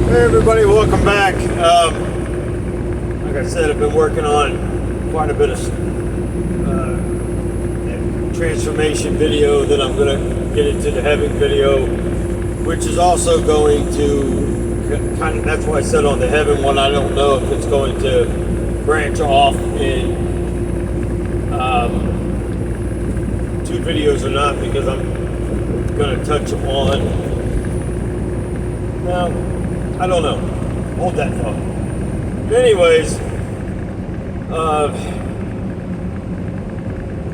Hey everybody, welcome back. Like I said, I've been working on quite a bit of transformation video that I'm going to get into the heaven video, which is also going to kind of, that's why I said on the heaven one, I don't know if it's going to branch off in two videos or not, because I'm going to touch on, well, I don't know. Hold that thought. But anyways,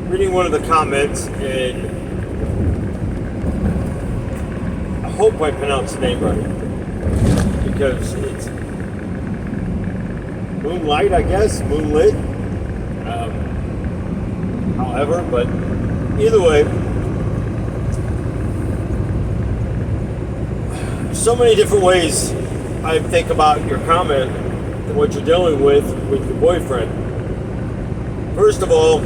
reading one of the comments, and I hope I pronounced the name right, because it's Moonlight, I guess, Moonlit. However, but either way, so many different ways I think about your comment and what you're dealing with your boyfriend. First of all,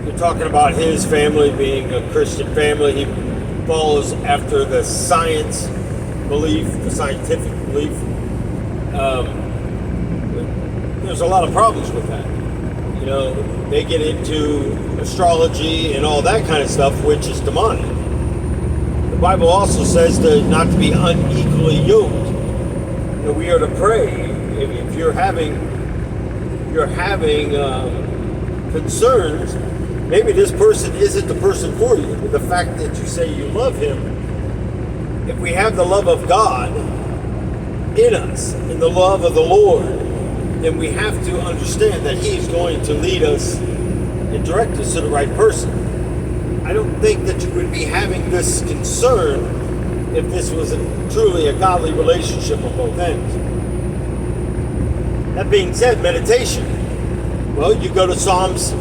you're talking about his family being a Christian family. He follows after the science belief, the scientific belief. There's a lot of problems with that. You know, they get into astrology and all that kind of stuff, which is demonic. The Bible also says not to be unequally yoked. And we are to pray. If you're having concerns, maybe this person isn't the person for you. But the fact that you say you love him, if we have the love of God in us and the love of the Lord, then we have to understand that He's going to lead us and direct us to the right person. I don't think that you would be having this concern if this was truly a godly relationship on both ends. That being said, meditation. Well, you go to Psalms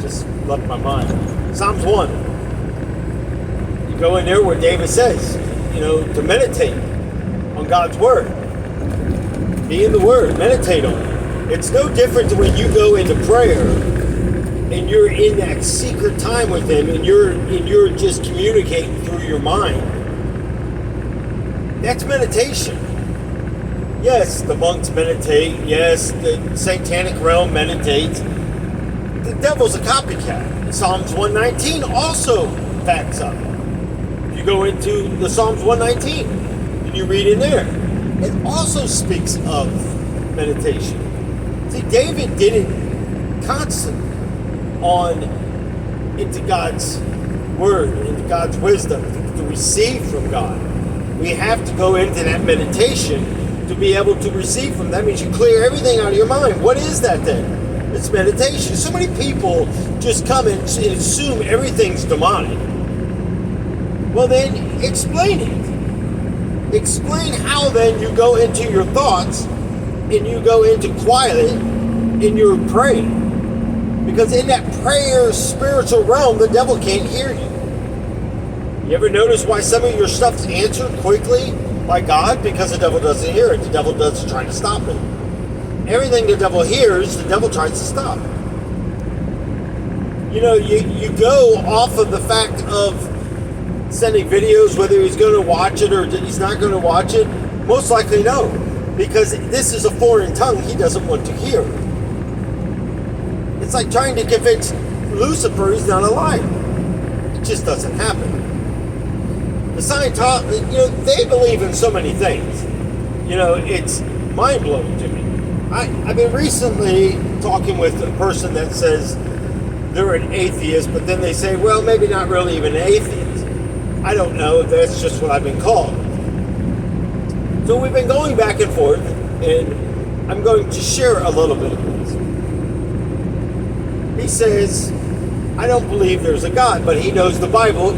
just left my mind. Psalms 1. You go in there where David says, to meditate on God's Word. Be in the Word. Meditate on it. It's no different to when you go into prayer and you're in that secret time with Him and you're just communicating through your mind. That's meditation. Yes, the monks meditate. Yes, the satanic realm meditates. The devil's a copycat. Psalms 119 also backs up. You go into the Psalms 119 and you read in there. It also speaks of meditation. See, David did it constantly into God's Word, into God's wisdom, to receive from God. We have to go into that meditation to be able to receive from. That means you clear everything out of your mind. What is that then? It's meditation. So many people just come and assume everything's demonic. Well, then explain it. Explain how then you go into your thoughts and you go into quiet and you're praying. Because in that prayer spiritual realm, the devil can't hear you. You ever notice why some of your stuff's answered quickly by God? Because the devil doesn't hear it. The devil doesn't try to stop it. Everything the devil hears, the devil tries to stop. You go off of the fact of sending videos, whether he's going to watch it or he's not going to watch it. Most likely no, because this is a foreign tongue he doesn't want to hear. It's like trying to convince Lucifer he's not a liar. It just doesn't happen. The Scientology, they believe in so many things. It's mind-blowing to me. I've been recently talking with a person that says they're an atheist, but then they say, well, maybe not really even an atheist. I don't know if that's just what I've been called. So we've been going back and forth, and I'm going to share a little bit of this. He says, I don't believe there's a God, but he knows the Bible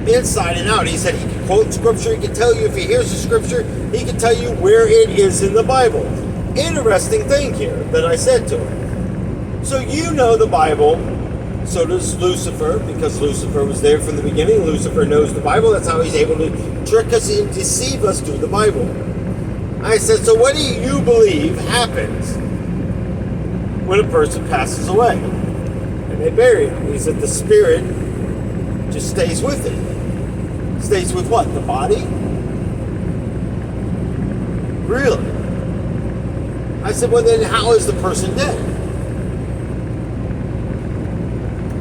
inside and out. He said he can quote scripture, he can tell you if he hears the scripture, he can tell you where it is in the Bible. Interesting thing here that I said to him. So you know the Bible, so does Lucifer, because Lucifer was there from the beginning. Lucifer knows the Bible. That's how he's able to trick us and deceive us through the Bible. I said, so what do you believe happens when a person passes away and they bury him. He said the spirit just stays with it. Stays with what? The body? Really? I said, well then how is the person dead?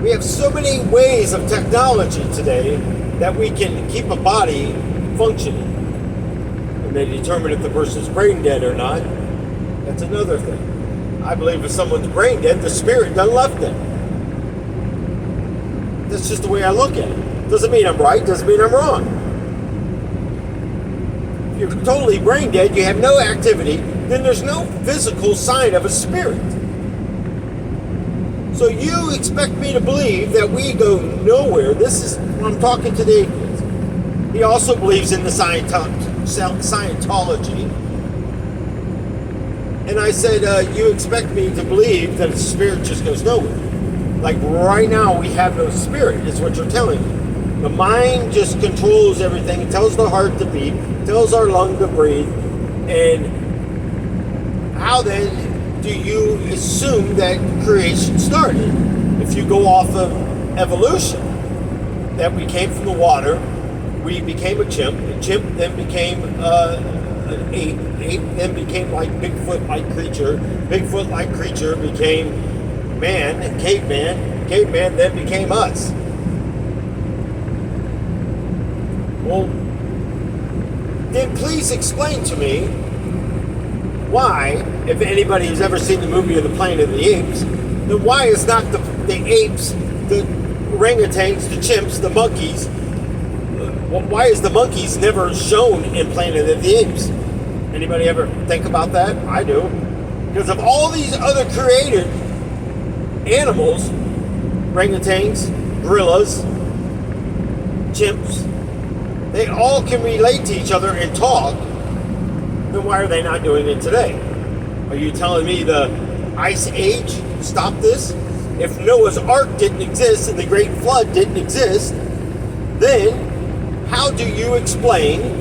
We have so many ways of technology today that we can keep a body functioning. And they determine if the person's brain dead or not. That's another thing. I believe if someone's brain dead, the spirit done left them. That's just the way I look at it. Doesn't mean I'm right, doesn't mean I'm wrong. If you're totally brain dead, you have no activity, then there's no physical sign of a spirit. So you expect me to believe that we go nowhere. This is when I'm talking to the atheist. He also believes in the Scientology. And I said, you expect me to believe that a spirit just goes nowhere. Like right now we have no spirit, is what you're telling me. The mind just controls everything. It tells the heart to beat, tells our lung to breathe. And how then do you assume that creation started? If you go off of evolution, that we came from the water, we became a chimp then became an ape then became like Bigfoot-like creature became man and caveman then became us. Well, then please explain to me why, if anybody has ever seen the movie of the Planet of the Apes, then why is not the apes, the orangutans, the chimps, the monkeys, why is the monkeys never shown in Planet of the Apes? Anybody ever think about that? I do. Because of all these other created animals, orangutans, gorillas, chimps, they all can relate to each other and talk. Then why are they not doing it today? Are you telling me the Ice Age stopped this? If Noah's Ark didn't exist and the Great Flood didn't exist, then how do you explain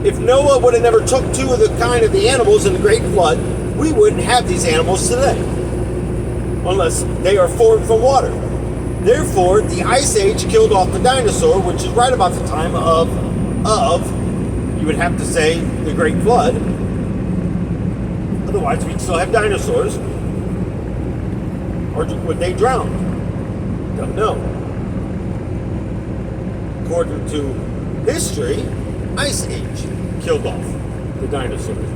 if Noah would have never took two of the kind of the animals in the Great Flood, we wouldn't have these animals today. Unless they are formed from water. Therefore, the Ice Age killed off the dinosaur, which is right about the time of you would have to say, the Great Flood. Otherwise, we'd still have dinosaurs. Or would they drown? Don't know. According to history, Ice Age killed off the dinosaurs.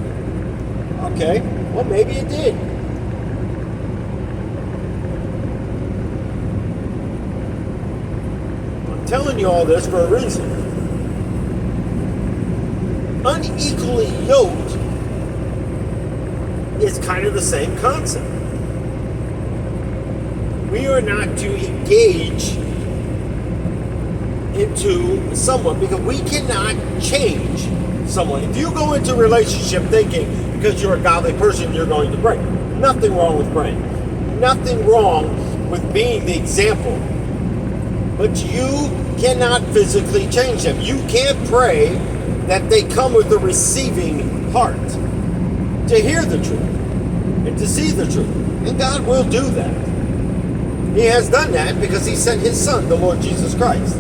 Okay, well maybe it did. I'm telling you all this for a reason. Unequally yoked is kind of the same concept. We are not to engage into someone because we cannot change someone. If you go into a relationship thinking because you're a godly person you're going to pray, nothing wrong with praying, nothing wrong with being the example, but you cannot physically change them. You can't pray that they come with a receiving heart to hear the truth and to see the truth, and God will do that. He has done that because he sent his son, the Lord Jesus Christ.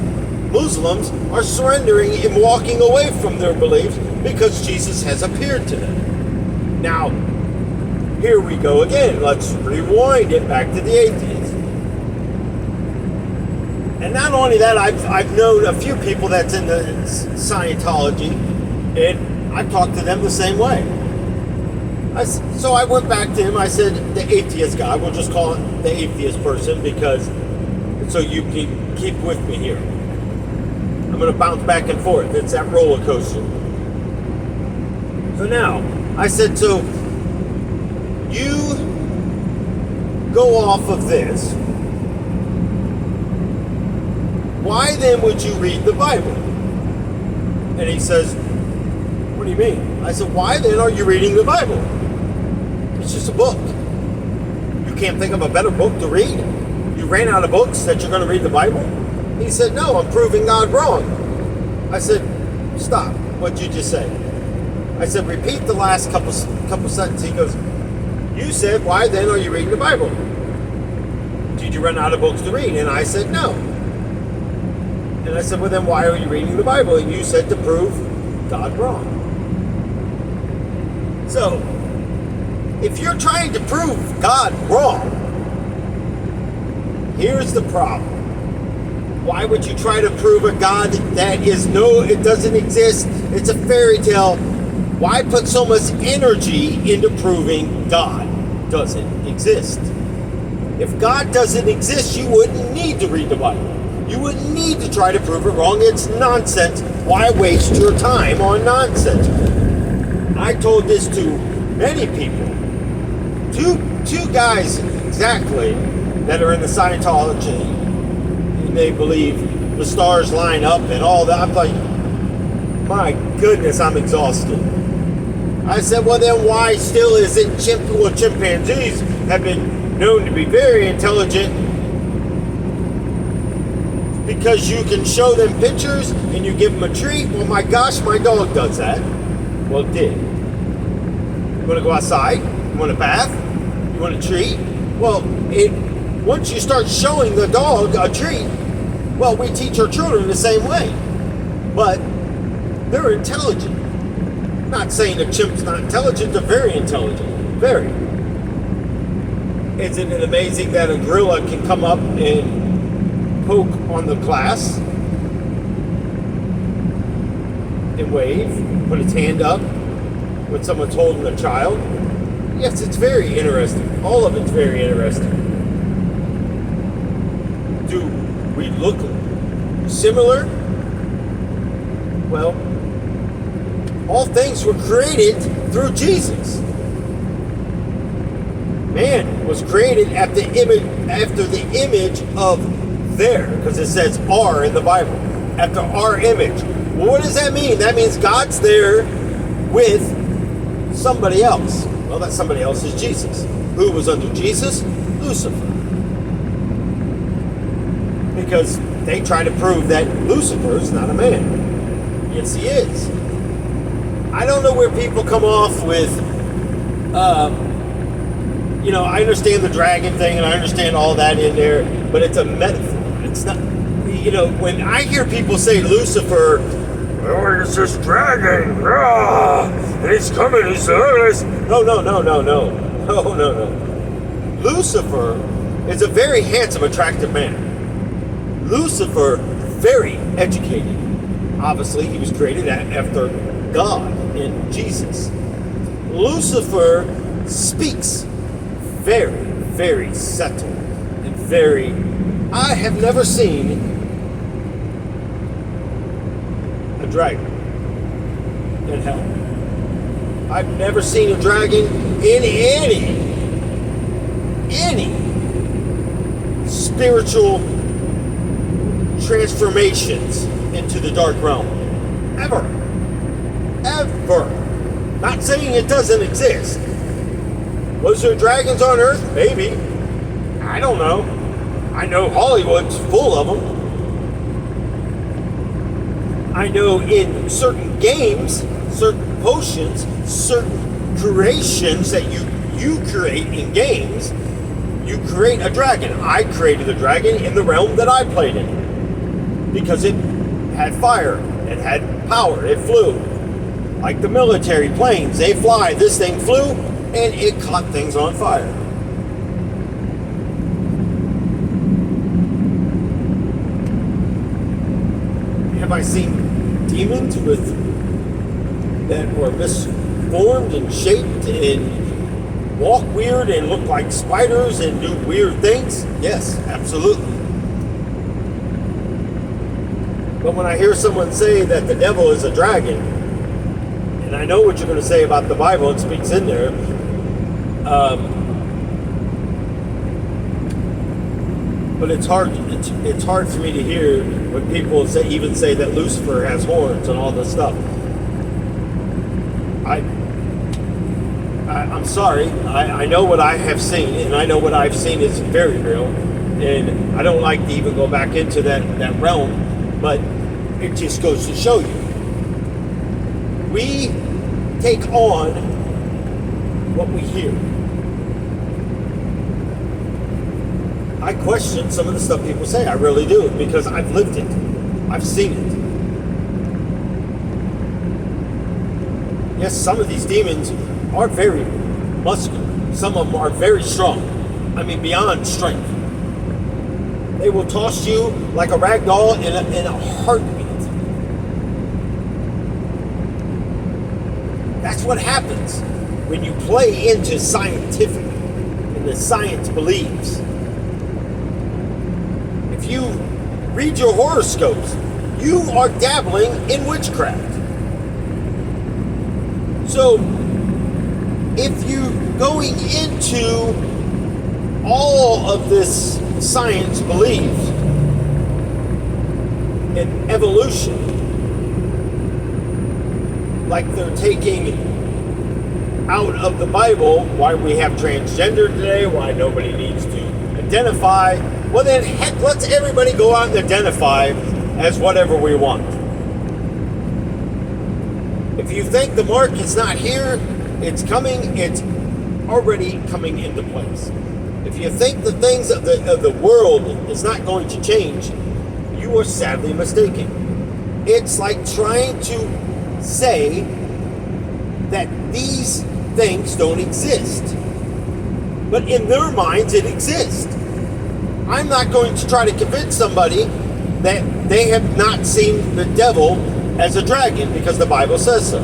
Muslims are surrendering and walking away from their beliefs because Jesus has appeared to them. Now, here we go again. Let's rewind it back to the atheists. And not only that, I've known a few people that's in the Scientology, and I've talked to them the same way. So I went back to him. I said, the atheist guy, we'll just call it the atheist person because so you can keep with me here. I'm going to bounce back and forth. It's that roller coaster. So now, I said, so you go off of this. Why then would you read the Bible? And he says, what do you mean? I said, why then are you reading the Bible? It's just a book. You can't think of a better book to read? You ran out of books that you're going to read the Bible? He said, no, I'm proving God wrong. I said, stop. What'd you just say? I said, repeat the last couple sentences. He goes, You said, why then are you reading the Bible? Did you run out of books to read? And I said, no. And I said, well, then why are you reading the Bible? And you said, to prove God wrong. So, if you're trying to prove God wrong, here's the problem. Why would you try to prove a God that it doesn't exist? It's a fairy tale. Why put so much energy into proving God doesn't exist? If God doesn't exist, you wouldn't need to read the Bible. You wouldn't need to try to prove it wrong. It's nonsense. Why waste your time on nonsense? I told this to many people. Two guys exactly that are in the Scientology, and they believe the stars line up and all that. I'm like, my goodness, I'm exhausted. I said, well, then why still is it chimpanzees have been known to be very intelligent? Because you can show them pictures and you give them a treat. Well, my gosh, my dog does that. Well, it did. You want to go outside? You want a bath? You want a treat? Well, once you start showing the dog a treat, well, we teach our children the same way. But they're intelligent. I'm not saying a chimp's not intelligent, they're very intelligent. Very. Isn't it amazing that a gorilla can come up and poke on the glass and wave, put its hand up when someone's holding a child? Yes, it's very interesting. All of it's very interesting. Do we look similar? Well, all things were created through Jesus. Man was created after the image of their, because it says our in the Bible, after our image. Well, what does that mean? That means God's there with somebody else. Well, that somebody else is Jesus. Who was under Jesus? Lucifer. Because they try to prove that Lucifer is not a man. Yes, he is. I don't know where people come off with, I understand the dragon thing and I understand all that in there, but it's a metaphor. It's not, when I hear people say Lucifer, oh, it's this dragon, and he's coming, he's no. Lucifer is a very handsome, attractive man. Lucifer, very educated. Obviously, he was created after God in Jesus. Lucifer speaks very, very subtle and very... I have never seen a dragon in hell. I've never seen a dragon in any spiritual transformations into the dark realm. Ever. Not saying it doesn't exist. Was there dragons on Earth? Maybe. I don't know. I know Hollywood's full of them. I know in certain games, certain potions, certain creations that you create in games, you create a dragon. I created a dragon in the realm that I played in. Because it had fire, it had power, it flew. Like the military planes, they fly. This thing flew, and it caught things on fire. Have I seen demons that were misformed and shaped and walk weird and look like spiders and do weird things? Yes, absolutely. But when I hear someone say that the devil is a dragon, and I know what you're going to say about the Bible, it speaks in there, but it's hard for me to hear when people even say that Lucifer has horns and all this stuff. I'm sorry. I know what I have seen, and I know what I've seen is very real, and I don't like to even go back into that realm. But it just goes to show you. We take on what we hear. I question some of the stuff people say. I really do, because I've lived it. I've seen it. Yes, some of these demons are very muscular. Some of them are very strong. I mean, beyond strength. They will toss you like a rag doll in a heartbeat. That's what happens when you play into scientific and the science believes. If you read your horoscopes, you are dabbling in witchcraft. So, if you going into all of this science believes in evolution, like they're taking out of the Bible why we have transgender today, why nobody needs to identify, well then heck, let's everybody go out and identify as whatever we want. If you think the mark is not here, it's coming, it's already coming into place. If you think the things of the world is not going to change, you are sadly mistaken. It's like trying to say that these things don't exist. But in their minds, it exists. I'm not going to try to convince somebody that they have not seen the devil as a dragon because the Bible says so.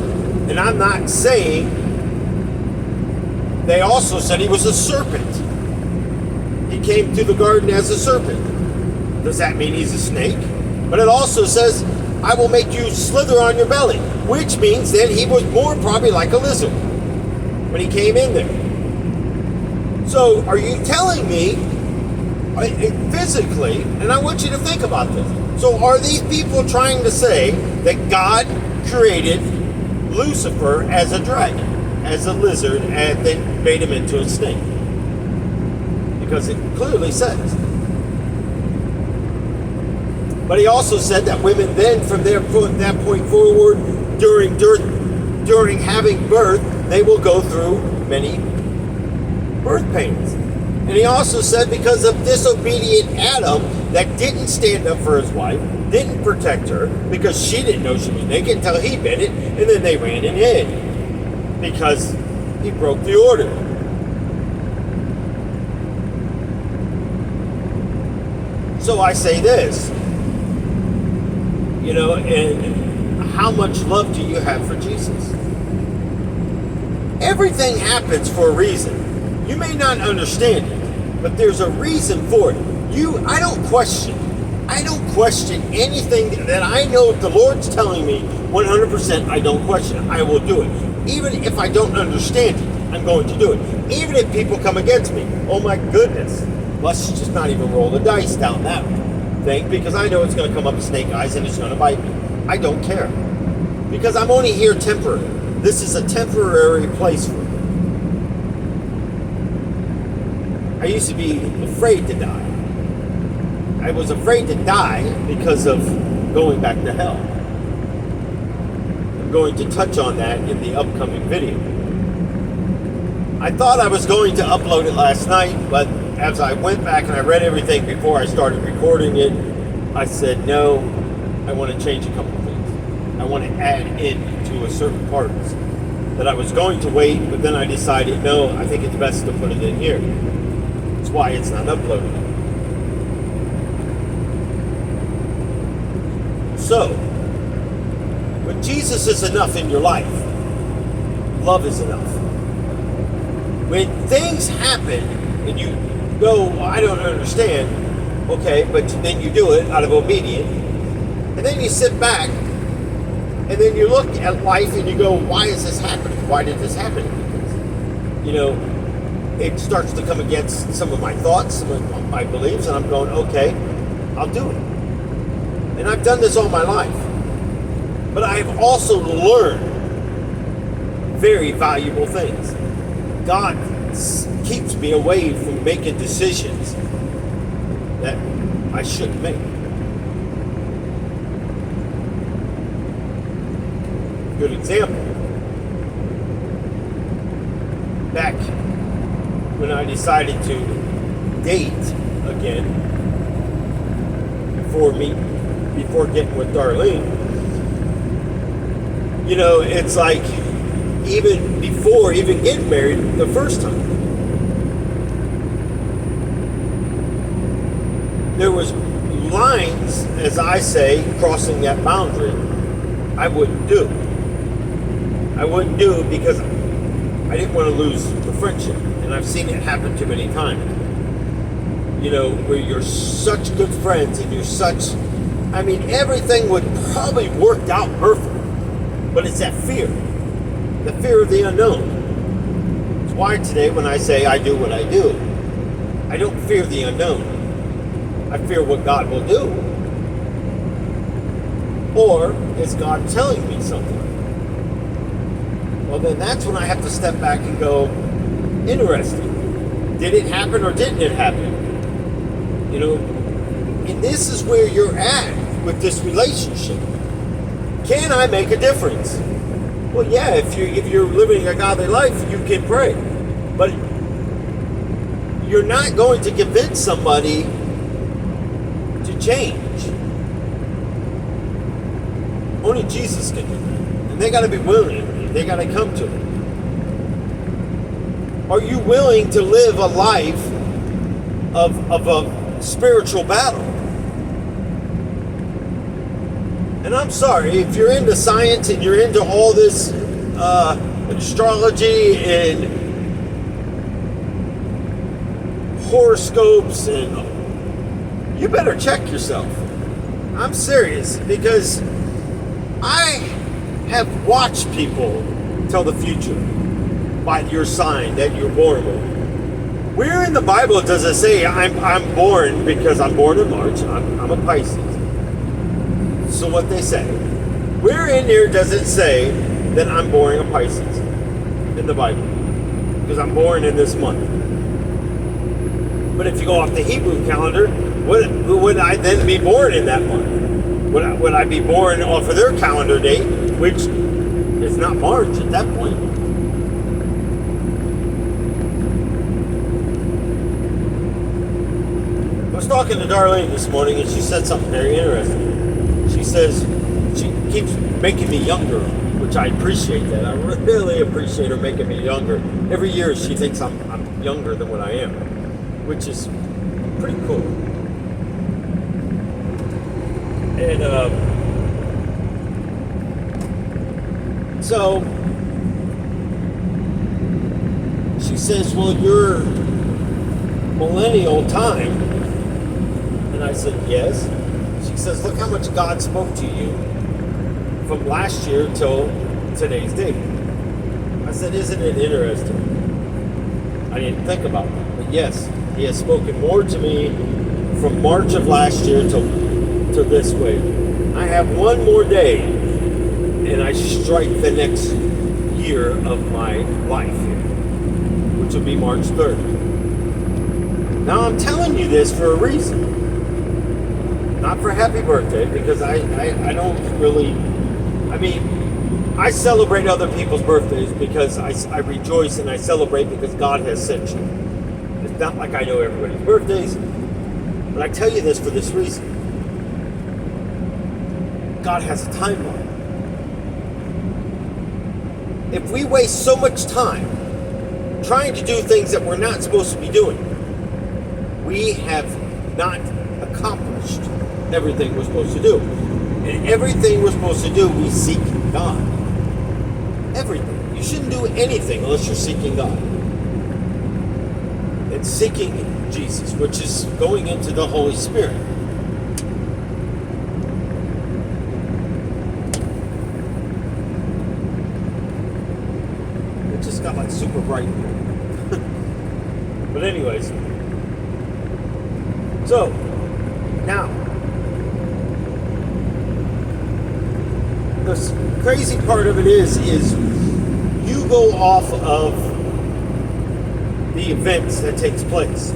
And I'm not saying, they also said he was a serpent. He came to the garden as a serpent. Does that mean he's a snake? But it also says, I will make you slither on your belly, which means that he was more probably like a lizard when he came in there. So are you telling me physically, and I want you to think about this, so are these people trying to say that God created Lucifer as a dragon, as a lizard, and then made him into a snake? Because it clearly says. But he also said that women then, from that point forward, during having birth, they will go through many birth pains. And he also said because of disobedient Adam that didn't stand up for his wife, didn't protect her, because she didn't know she was naked until he bit it, and then they ran and hid. Because he broke the order. So I say this, and how much love do you have for Jesus? Everything happens for a reason. You may not understand it, but there's a reason for it. I don't question anything that I know if the Lord's telling me 100%, I don't question it. I will do it. Even if I don't understand it, I'm going to do it. Even if people come against me, oh my goodness, let's just not even roll the dice down that thing, because I know it's going to come up with snake eyes and it's going to bite me. I don't care, because I'm only here temporary. This is a temporary place for me. I used to be afraid to die. I was afraid to die because of going back to hell. I'm going to touch on that in the upcoming video. I thought I was going to upload it last night, but as I went back and I read everything before I started recording it, I said, no, I want to change a couple of things. I want to add in to a certain parts that I was going to wait, but then I decided, no, I think it's best to put it in here. That's why it's not uploaded. So, when Jesus is enough in your life, love is enough. When things happen and you go, well, I don't understand, okay, but then you do it out of obedience, and then you sit back and then you look at life and you go, why is this happening? Why did this happen? Because, it starts to come against some of my thoughts, some of my beliefs, and I'm going, okay, I'll do it. And I've done this all my life. But I've also learned very valuable things. God keeps me away from making decisions that I shouldn't make. Good example. Back when I decided to date again before getting with Darlene. You know, it's like even before even getting married the first time, there was lines, as I say, crossing that boundary I wouldn't do. I wouldn't do because I didn't want to lose the friendship. And I've seen it happen too many times. You know, where you're such good friends and you're such, I mean, everything would probably work out perfect. But it's that fear. The fear of the unknown. It's why today when I say I do what I do, I don't fear the unknown. I fear what God will do. Or is God telling me something? Well, then that's when I have to step back and go, interesting. Did it happen or didn't it happen? You know, and this is where you're at with this relationship. Can I make a difference? Well, yeah, if you're living a godly life, you can pray. But you're not going to convince somebody to change. Only Jesus can do that. And they got to be willing. They got to come to it. Are you willing to live a life of a spiritual battle? And I'm sorry, if you're into science and you're into all this astrology and horoscopes, and you better check yourself. I'm serious, because I have watched people tell the future by your sign that you're born with. Where in the Bible does it say I'm born because I'm born in March, I'm a Pisces? So what they say. Where in there does it say that I'm born a Pisces in the Bible? Because I'm born in this month. But if you go off the Hebrew calendar, would I then be born in that month? Would I be born off of their calendar date, which is not March at that point? I was talking to Darlene this morning, and she said something very interesting. She says she keeps making me younger, which I appreciate that. I really appreciate her making me younger. Every year she thinks I'm younger than what I am, which is pretty cool. And so she says, well, you're millennial time. And I said, yes. She says, look how much God spoke to you from last year till today's date. I said, isn't it interesting? I didn't think about that. But yes, He has spoken more to me from March of last year to this way. I have one more day and I strike the next year of my life here, which will be March 3rd. Now I'm telling you this for a reason. Not for happy birthday, because I don't really, I mean, I celebrate other people's birthdays because I rejoice and I celebrate because God has sent you. It's not like I know everybody's birthdays, but I tell you this for this reason. God has a timeline. If we waste so much time trying to do things that we're not supposed to be doing, we have not accomplished everything we're supposed to do. And everything we're supposed to do, we seek God. Everything. You shouldn't do anything unless you're seeking God. And seeking Jesus, which is going into the Holy Spirit. It just got like super bright. But anyways. So, now, the crazy part of it is you go off of the events that takes place.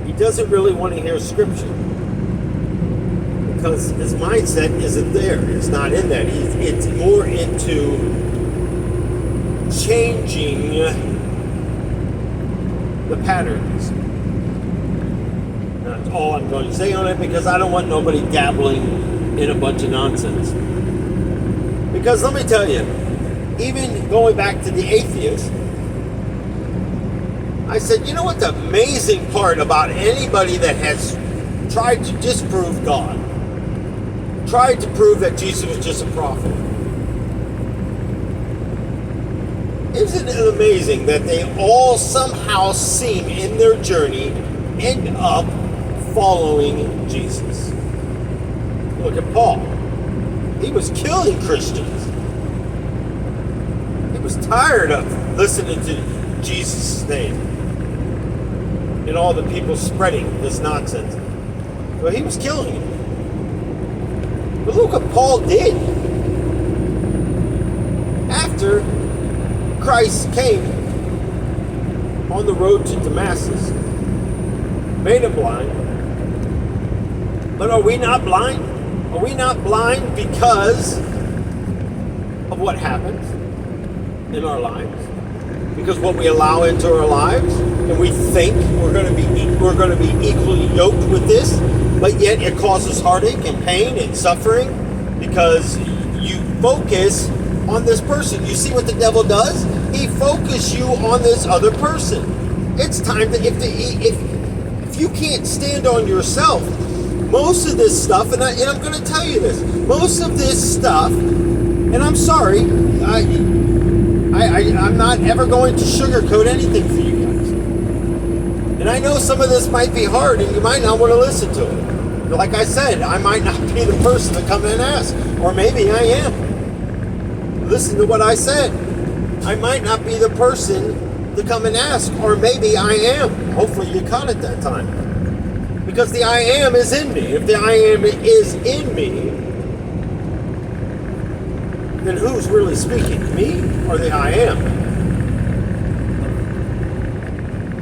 He doesn't really want to hear scripture because his mindset isn't there. It's not in that. It's more into changing the patterns. all I'm going to say on it, because I don't want nobody dabbling in a bunch of nonsense. Because let me tell you, even going back to the atheist, I said, you know what the amazing part about anybody that has tried to disprove God, tried to prove that Jesus was just a prophet, isn't it amazing that they all somehow seem in their journey end up following Jesus? Look at Paul. He was killing Christians. He was tired of listening to Jesus' name and all the people spreading this nonsense. So he was killing it. But look what Paul did. After Christ came on the road to Damascus, made him blind. But are we not blind? Are we not blind because of what happens in our lives? Because what we allow into our lives, and we think we're going to be equally yoked with this, but yet it causes heartache and pain and suffering because you focus on this person. You see what the devil does? He focuses you on this other person. It's time to, if you can't stand on yourself, most of this stuff, and I'm going to tell you this, most of this stuff, and I'm sorry, I'm not ever going to sugarcoat anything for you guys. And I know some of this might be hard and you might not want to listen to it. But like I said, I might not be the person to come in and ask, or maybe I am. Listen to what I said. I might not be the person to come and ask, or maybe I am. Hopefully you caught it that time. Because the I am is in me. If the I am is in me, then who's really speaking? Me or the I am?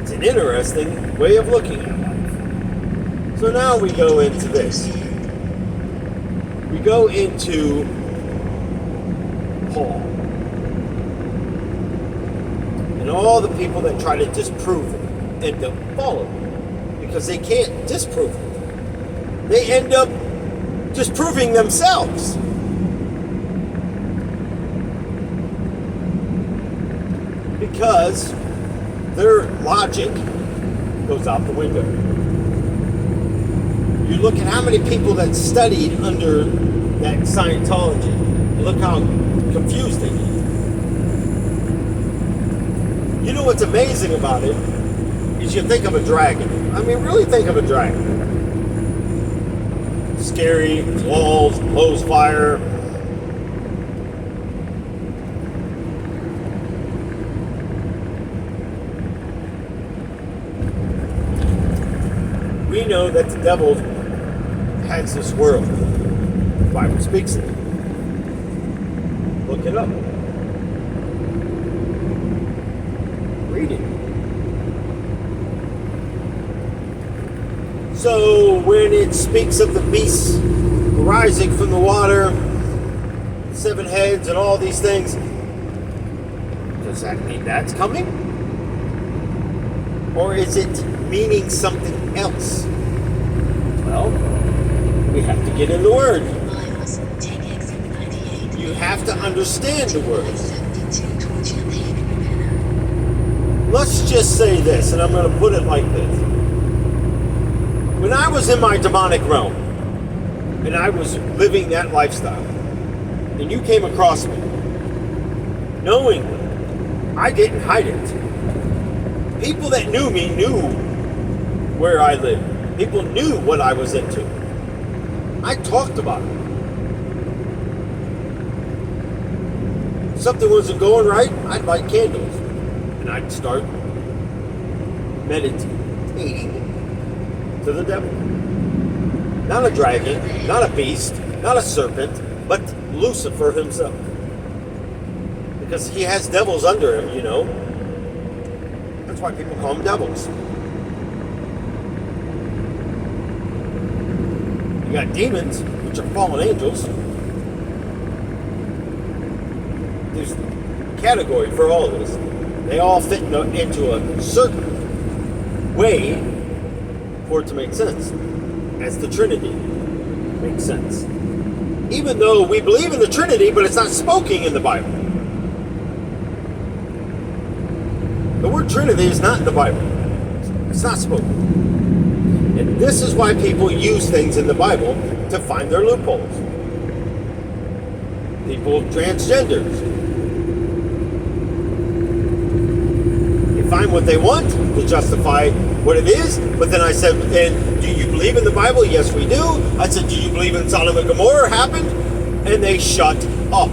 It's an interesting way of looking at life. So now we go into this. We go into Paul. And all the people that try to disprove him end up following him because they can't disprove him. They end up disproving themselves. Because their logic goes out the window. You look at how many people that studied under that Scientology, and look how confused they get. You know what's amazing about it is you think of a dragon. I mean, really think of a dragon. Scary, walls, blows fire. We know that the devil has this world. The Bible speaks of it. Look it up. Read it. So when it speaks of the beasts rising from the water, 7 heads and all these things, does that mean that's coming? Or is it meaning something else? Well, we have to get in the Word. You have to understand the Word. Let's just say this, and I'm going to put it like this. When I was in my demonic realm, and I was living that lifestyle, and you came across me, knowingly, I didn't hide it. People that knew me knew where I lived. People knew what I was into. I talked about it. If something wasn't going right, I'd light candles. And I'd start meditating to the devil. Not a dragon, not a beast, not a serpent, but Lucifer himself. Because he has devils under him, you know. That's why people call them devils. You got demons, which are fallen angels. There's a category for all of this. They all fit into a certain way for it to make sense, as the Trinity makes sense. Even though we believe in the Trinity, but it's not spoken in the Bible. The word Trinity is not in the Bible. It's not spoken. And this is why people use things in the Bible to find their loopholes. People, transgenders, they find what they want to justify what it is. But then I said, and do you believe in the Bible? Yes, we do. I said, do you believe in Sodom and Gomorrah happened? And they shut up.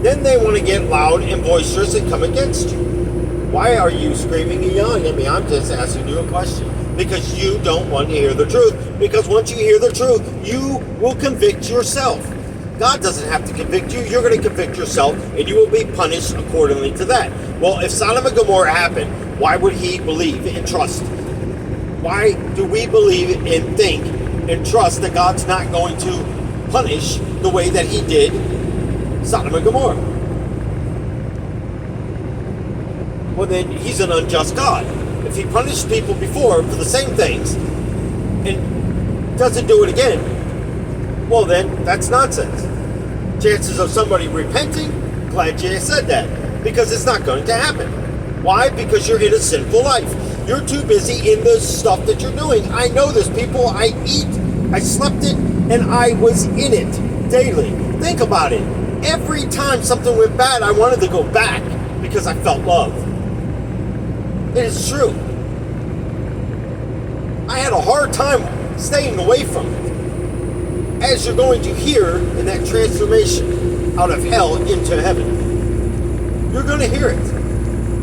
Then they want to get loud and boisterous and come against you. Why are you screaming and yelling at me? I'm just asking you a question. Because you don't want to hear the truth. Because once you hear the truth, you will convict yourself. God doesn't have to convict you. You're going to convict yourself, and you will be punished accordingly to that. Well, if Sodom and Gomorrah happened, why would he believe and trust? Why do we believe and think and trust that God's not going to punish the way that he did Sodom and Gomorrah? Well, then he's an unjust God. If he punished people before for the same things and doesn't do it again, well then, that's nonsense. Chances of somebody repenting, glad you said that. Because it's not going to happen. Why? Because you're in a sinful life. You're too busy in the stuff that you're doing. I know this, people. I eat, I slept it, and I was in it daily. Think about it. Every time something went bad, I wanted to go back because I felt love. It is true. I had a hard time staying away from it. As you're going to hear in that transformation out of hell into heaven, you're going to hear it.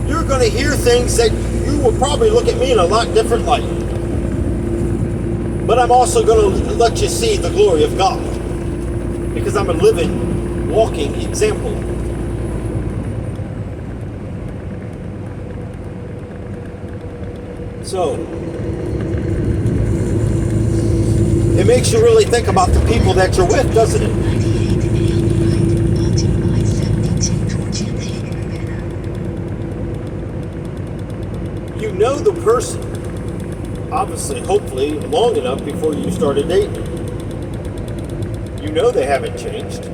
You're going to hear things that you will probably look at me in a lot different light. But I'm also going to let you see the glory of God, because I'm a living, walking example. So, it makes you really think about the people that you're with, doesn't it? You know the person, obviously, hopefully, long enough before you started dating. You know they haven't changed.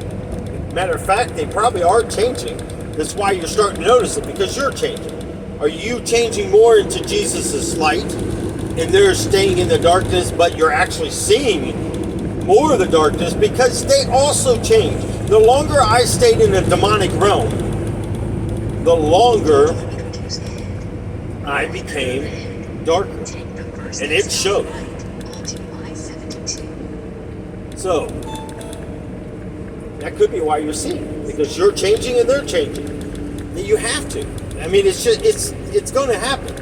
Matter of fact, they probably are changing. That's why you're starting to notice it, because you're changing. Are you changing more into Jesus' light? And they're staying in the darkness, but you're actually seeing more of the darkness because they also change. The longer I stayed in the demonic realm, the longer I became darker. And it showed. So, that could be why you're seeing, because you're changing and they're changing. You have to. I mean, it's going to happen.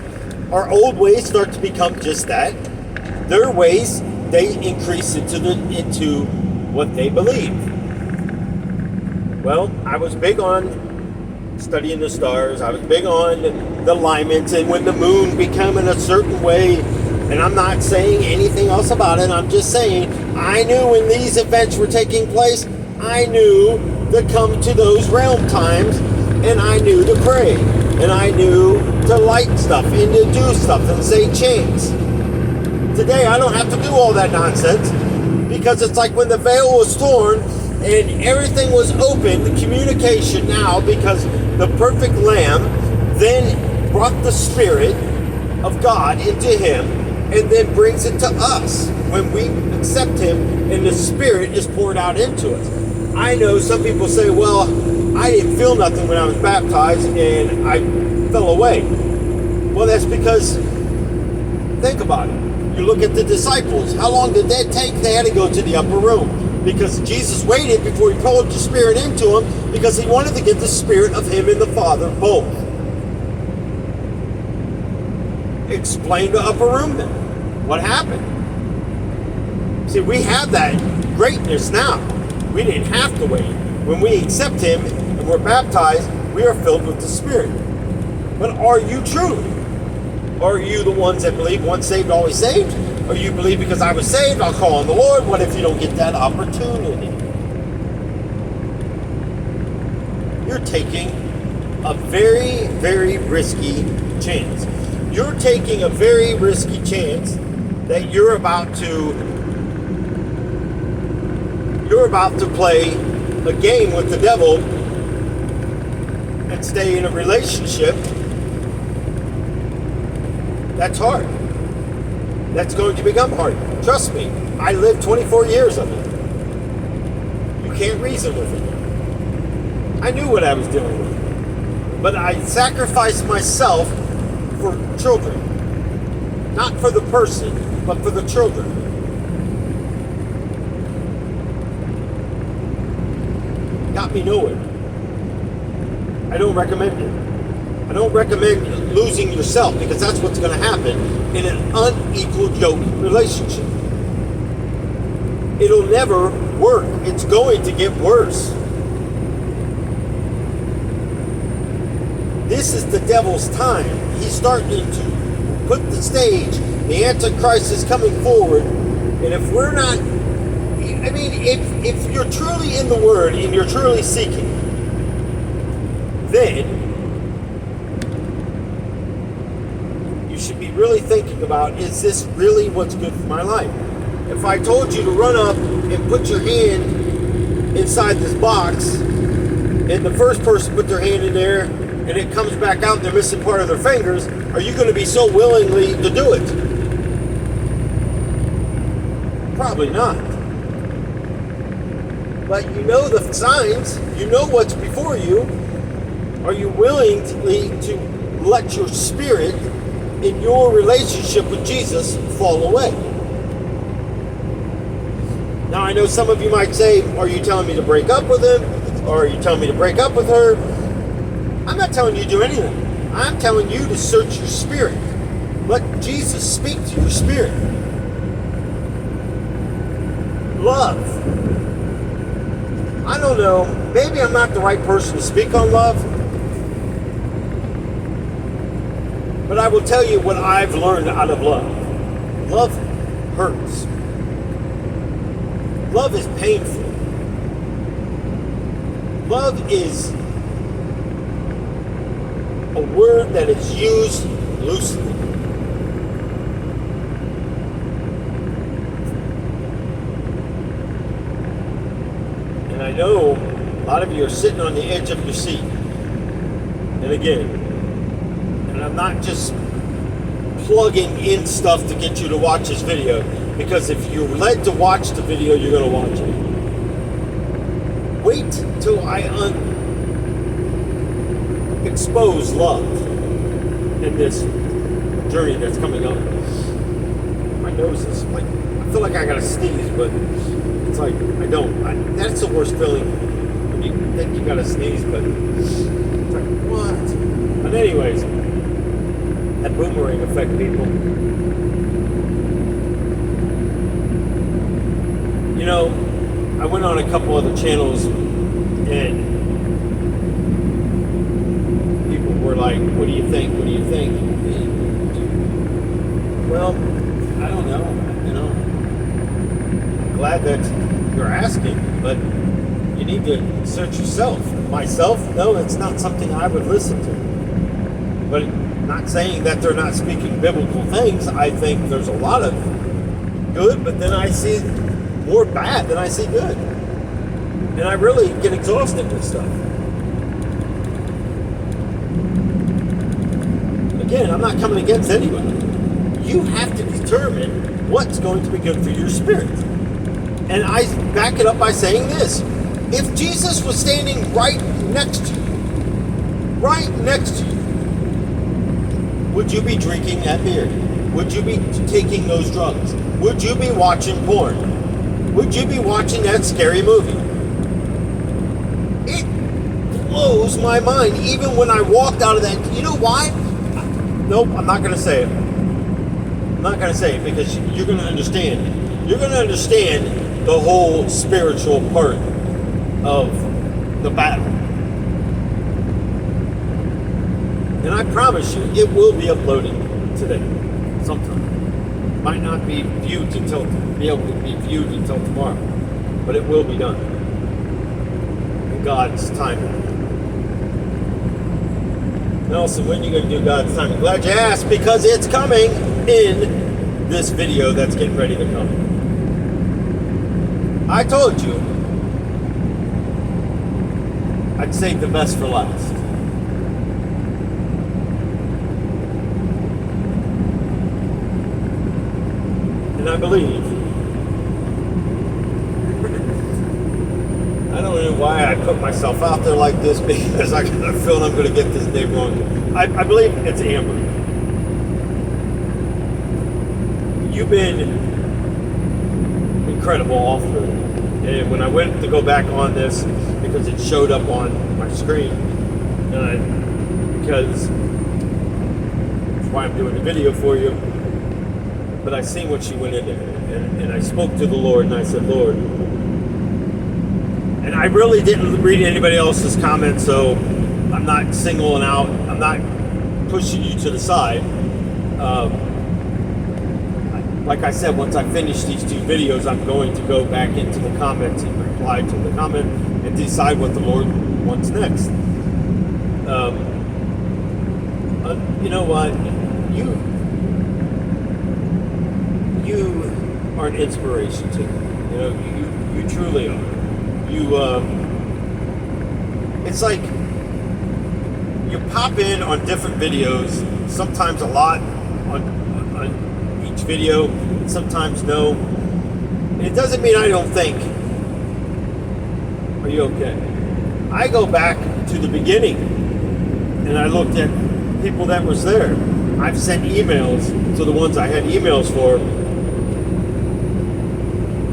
Our old ways start to become just that. Their ways, they increase into what they believe. Well, I was big on studying the stars. I was big on the alignments, and when the moon became in a certain way, and I'm not saying anything else about it. I'm just saying I knew when these events were taking place, I knew to come to those realm times, and I knew to pray, and I knew to light stuff and to do stuff and say chants. Today I don't have to do all that nonsense, because it's like when the veil was torn and everything was open, the communication now, because the perfect Lamb then brought the Spirit of God into him and then brings it to us when we accept him and the Spirit is poured out into us. I know some people say, well, I didn't feel nothing when I was baptized and I fell away. Well, that's because, think about it. You look at the disciples. How long did that take? They had to go to the upper room, because Jesus waited before he poured the Spirit into them, because he wanted to get the Spirit of him and the Father both. Explain the upper room then. What happened? See, we have that greatness now. We didn't have to wait. When we accept him and we're baptized, we are filled with the Spirit. But are you truly? Are you the ones that believe once saved, always saved? Or you believe because I was saved, I'll call on the Lord? What if you don't get that opportunity? You're taking a very, very risky chance. You're taking a very risky chance that you're about to play a game with the devil and stay in a relationship, that's hard. That's going to become hard. Trust me, I lived 24 years of it. You can't reason with it. I knew what I was dealing with. But I sacrificed myself for children. Not for the person, but for the children. Got me nowhere. I don't recommend it. I don't recommend losing yourself, because that's what's going to happen in an unequal yoke relationship. It'll never work. It's going to get worse. This is the devil's time. He's starting to put the stage. The Antichrist is coming forward. And if we're not, I mean, if you're truly in the Word and you're truly seeking, then you should be really thinking about, is this really what's good for my life? If I told you to run up and put your hand inside this box, and the first person put their hand in there, and it comes back out and they're missing part of their fingers, are you going to be so willingly to do it? Probably not. But you know the signs, you know what's before you. Are you willing to let your spirit in your relationship with Jesus fall away? Now I know some of you might say, are you telling me to break up with him? Or are you telling me to break up with her? I'm not telling you to do anything. I'm telling you to search your spirit. Let Jesus speak to your spirit. Love. I don't know. Maybe I'm not the right person to speak on love. But I will tell you what I've learned out of love. Love hurts. Love is painful. Love is a word that is used loosely. And I know a lot of you are sitting on the edge of your seat. And again, and I'm not just plugging in stuff to get you to watch this video, because if you're led to watch the video, you're going to watch it. Wait till I expose love in this journey that's coming up. My nose is like, I feel like I gotta sneeze, but it's like I don't. That's the worst feeling when you think you gotta sneeze, but it's like, what? But anyways, that boomerang effect, people. You know, I went on a couple other channels and people were like, what do you think? What do you think? Well, I don't know. You know, I'm glad that you're asking, but you need to search yourself. Myself, no, it's not something I would listen to. But not saying that they're not speaking biblical things. I think there's a lot of good, but then I see more bad than I see good. And I really get exhausted with stuff. Again, I'm not coming against anybody. You have to determine what's going to be good for your spirit. And I back it up by saying this. If Jesus was standing right next to you, would you be drinking that beer? Would you be taking those drugs? Would you be watching porn? Would you be watching that scary movie? It blows my mind. Even when I walked out of that, you know why? Nope, I'm not going to say it. I'm not going to say it because you're going to understand. You're going to understand the whole spiritual part of the battle. And I promise you, it will be uploaded today, sometime. Might not be able to be viewed until tomorrow, but it will be done in God's timing. Nelson, when are you going to do God's timing? Glad you asked, because it's coming in this video that's getting ready to come. I told you I'd save the best for last. And I believe, I don't know why I put myself out there like this, because I got a feeling I'm going to get this name wrong. I believe it's Amber. You've been incredible all through. And when I went to go back on this, because it showed up on my screen, because that's why I'm doing the video for you, but I seen what she went in there. And I spoke to the Lord, and I said, Lord, and I really didn't read anybody else's comments, so I'm not singling out, I'm not pushing you to the side. Like I said, once I finish these 2 videos, I'm going to go back into the comments and reply to the comment and decide what the Lord wants next. You know what? You are an inspiration to me. You know, you truly are. It's like you pop in on different videos, sometimes a lot on each video, sometimes no. And it doesn't mean I don't think, are you okay? I go back to the beginning and I looked at people that was there. I've sent emails to the ones I had emails for.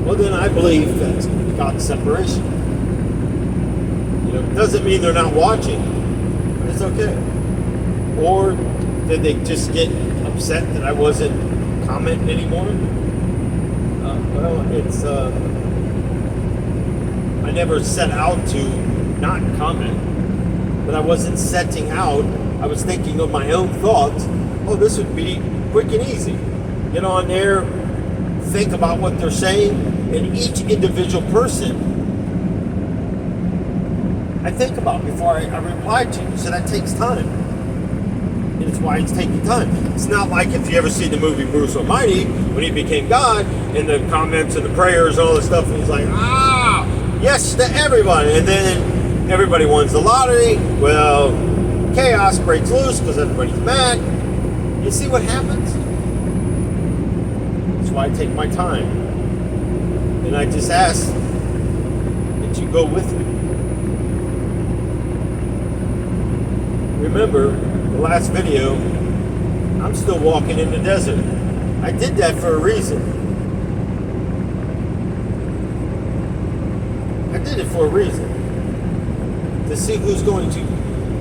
Well, then I believe that's God's separation. You know, it doesn't mean they're not watching, but it's okay. Or did they just get upset that I wasn't commenting anymore? Well, it's I never set out to not comment, but I wasn't setting out. I was thinking of my own thoughts. Oh, this would be quick and easy. Get on there, think about what they're saying, and each individual person I think about before I reply to you. So that takes time. And it's why it's taking time. It's not like if you ever see the movie Bruce Almighty, when he became God, and the comments and the prayers and all this stuff, and he's like, yes to everybody. And then everybody wins the lottery. Well, chaos breaks loose because everybody's mad. You see what happens? That's why I take my time. And I just ask that you go with me. Remember, the last video, I'm still walking in the desert. I did that for a reason. I did it for a reason. To see who's going to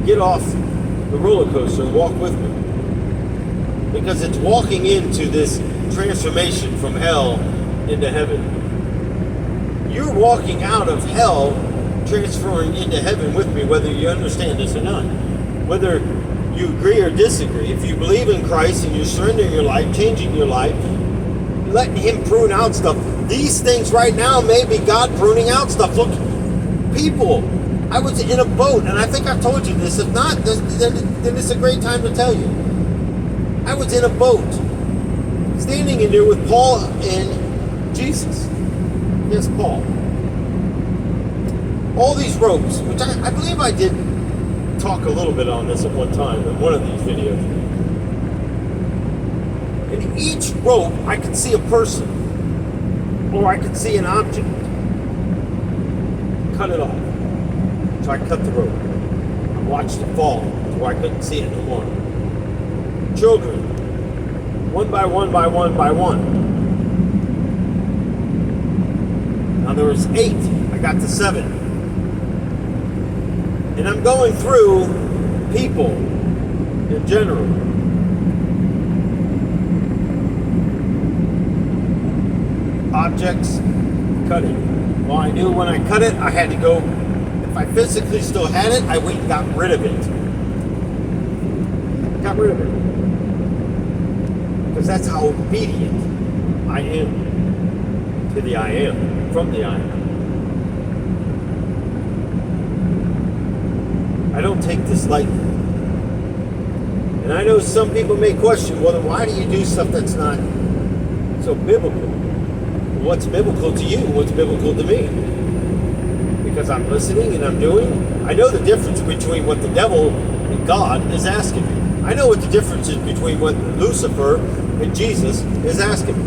get off the roller coaster and walk with me. Because it's walking into this transformation from hell into heaven. You're walking out of hell, transferring into heaven with me, whether you understand this or not. Whether you agree or disagree. If you believe in Christ and you're surrendering your life, changing your life, letting Him prune out stuff. These things right now may be God pruning out stuff. Look, people, I was in a boat, and I think I've told you this. If not, then it's a great time to tell you. I was in a boat, standing in there with Paul and Jesus. Yes, Paul. All these ropes, which I believe I did talk a little bit on this at one time in one of these videos. In each rope, I could see a person, or I could see an object. Cut it off. So I cut the rope. I watched it fall to where I couldn't see it no more. Children, one by one by one by one. Now there was 8. I got to 7. And I'm going through people in general. Objects, cutting. Well, I knew when I cut it, I had to go. If I physically still had it, I went and got rid of it. Got rid of it. Because that's how obedient I am to the I am, from the I am. I don't take this lightly. And I know some people may question, well, then why do you do stuff that's not So biblical. What's biblical to you? What's biblical to me? Because I'm listening and I'm doing. I know the difference between what the devil and God is asking me. I know what the difference is between what Lucifer and Jesus is asking me.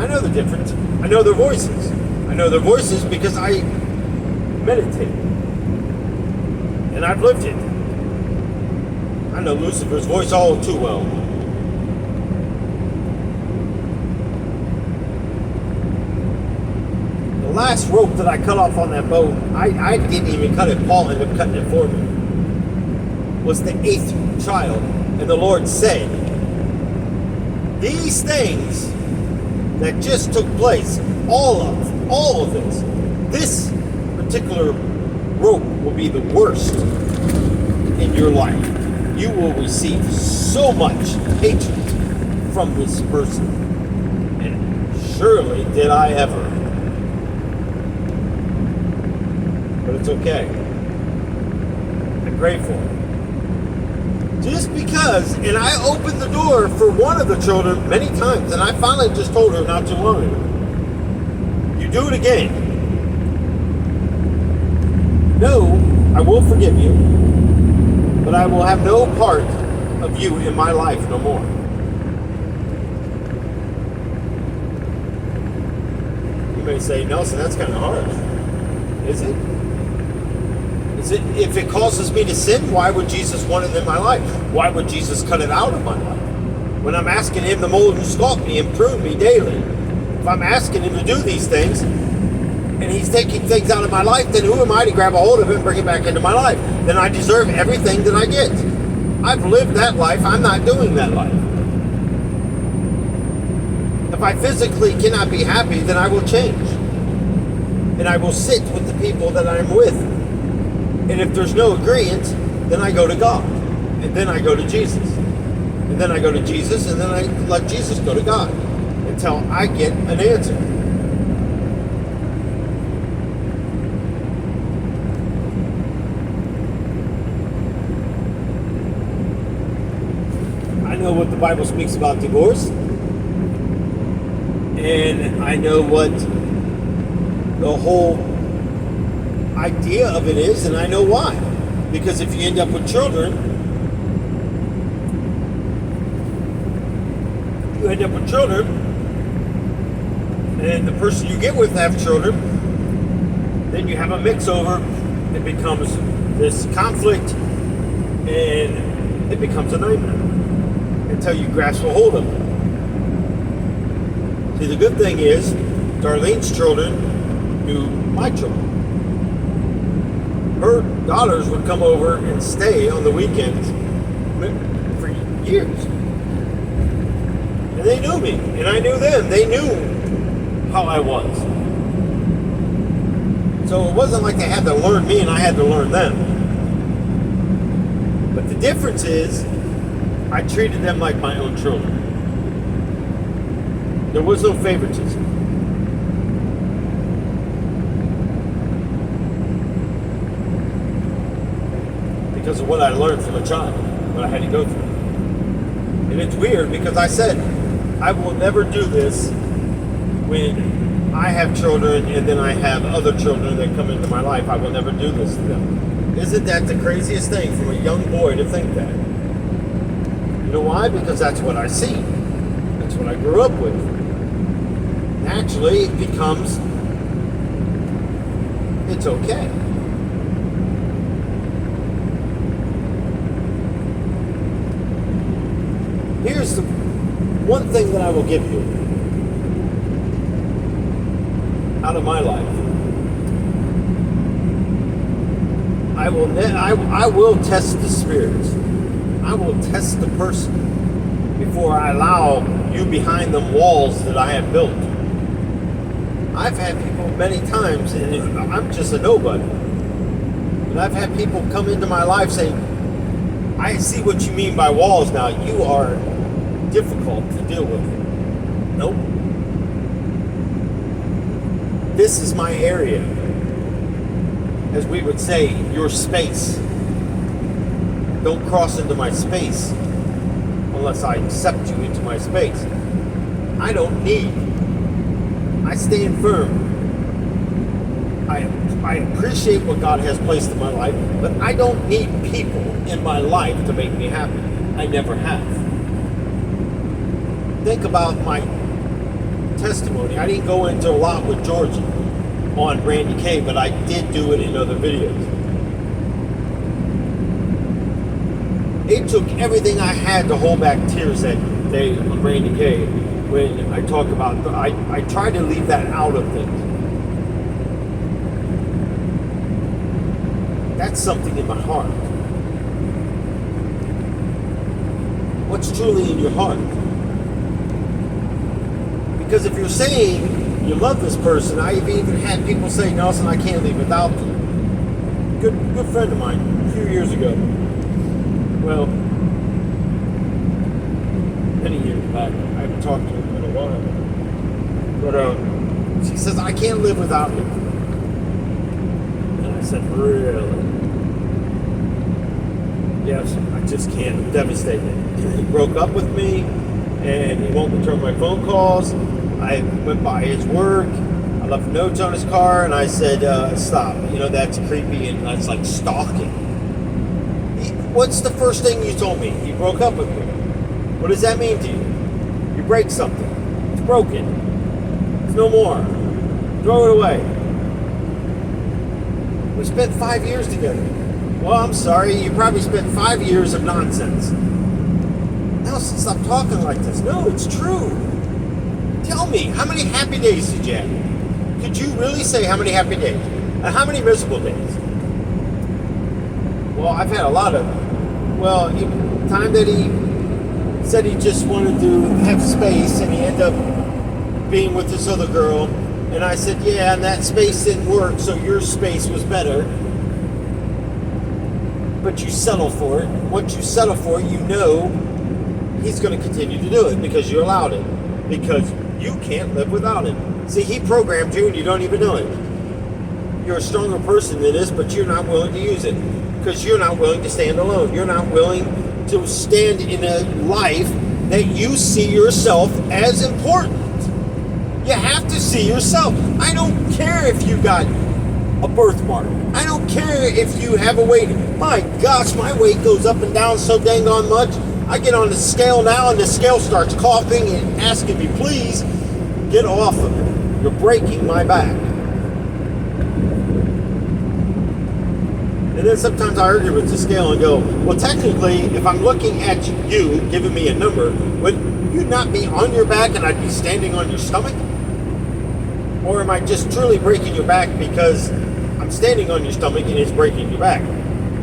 I know the difference. I know their voices. I know their voices because I meditate. And I've lived it. I know Lucifer's voice all too well. The last rope that I cut off on that boat, I didn't even cut it. Paul ended up cutting it for me. Was the 8th child. And the Lord said, these things that just took place, all of this particular rope will be the worst in your life. You will receive so much hatred from this person. And surely did I ever. But it's okay. I'm grateful. Just because, and I opened the door for one of the children many times, and I finally just told her not too long ago, you do it again. No, I will forgive you, but I will have no part of you in my life no more. You may say, Nelson, that's kind of harsh. Is it? If it causes me to sin, why would Jesus want it in my life? Why would Jesus cut it out of my life? When I'm asking him to mold and sculpt me and prune me daily, if I'm asking him to do these things, and he's taking things out of my life, then who am I to grab a hold of it and bring it back into my life? Then I deserve everything that I get. I've lived that life. I'm not doing that life. If I physically cannot be happy, then I will change. And I will sit with the people that I'm with. And if there's no agreement, then I go to God. And then I go to Jesus. And then I go to Jesus, and then I let Jesus go to God until I get an answer. I know what the Bible speaks about divorce. And I know what the whole idea of it is, and I know why. Because if you end up with children, and the person you get with have children, then you have a mix over. It becomes this conflict, and it becomes a nightmare until you grasp a hold of it. See, the good thing is, Darlene's children knew my children. Her daughters would come over and stay on the weekends for years. And they knew me, and I knew them. They knew how I was. So it wasn't like they had to learn me and I had to learn them. But the difference is, I treated them like my own children. There was no favoritism. Because of what I learned from a child, what I had to go through. And it's weird because I said, I will never do this when I have children and then I have other children that come into my life. I will never do this to them. Isn't that the craziest thing from a young boy to think that? You know why? Because that's what I see. That's what I grew up with. Naturally, it becomes, it's okay. Here's the one thing that I will give you out of my life. I will test the spirits. I will test the person before I allow you behind them walls that I have built. I've had people many times, and I'm just a nobody, but I've had people come into my life saying, I see what you mean by walls now. You are difficult to deal with. Nope. This is my area. As we would say, your space. Don't cross into my space unless I accept you into my space. I don't need. I stand firm. I appreciate what God has placed in my life, but I don't need people in my life to make me happy. I never have. Think about my testimony. I didn't go into a lot with Georgie on Randy K, but I did do it in other videos. It took everything I had to hold back tears that day on Randy K when I talk about, I try to leave that out of things. That's something in my heart. What's truly in your heart? Because if you're saying you love this person, I've even had people say, Nelson, I can't live without them. Good friend of mine, a few years ago. Well, many years back. I haven't talked to him in a while. But she says, I can't live without you. And I said, really? Yes, I just can't. I'm devastated. He broke up with me, and he won't return my phone calls. I went by his work. I left notes on his car, and I said, stop. You know, that's creepy, and that's like stalking. What's the first thing you told me? He broke up with me. What does that mean to you? You break something. It's broken. It's no more. Throw it away. We spent 5 years together. Well, I'm sorry. You probably spent 5 years of nonsense. Nelson, stop talking like this. No, it's true. Tell me, how many happy days did you have? Could you really say how many happy days? And how many miserable days? Well, I've had a lot of, time that he said he just wanted to have space, and he ended up being with this other girl. And I said, yeah, and that space didn't work, so your space was better. But you settle for it. Once you settle for it, you know he's going to continue to do it because you allowed it. Because you can't live without it. See, he programmed you and you don't even know it. You're a stronger person than this, but you're not willing to use it. Because you're not willing to stand alone. You're not willing to stand in a life that you see yourself as important. You have to see yourself. I don't care if you got a birthmark. I don't care if you have a weight. My gosh, my weight goes up and down so dang on much. I get on the scale now and the scale starts coughing and asking me, please, get off of it. You're breaking my back. And then sometimes I argue with the scale and go, well, technically, if I'm looking at you giving me a number, would you not be on your back and I'd be standing on your stomach? Or am I just truly breaking your back because I'm standing on your stomach and it's breaking your back?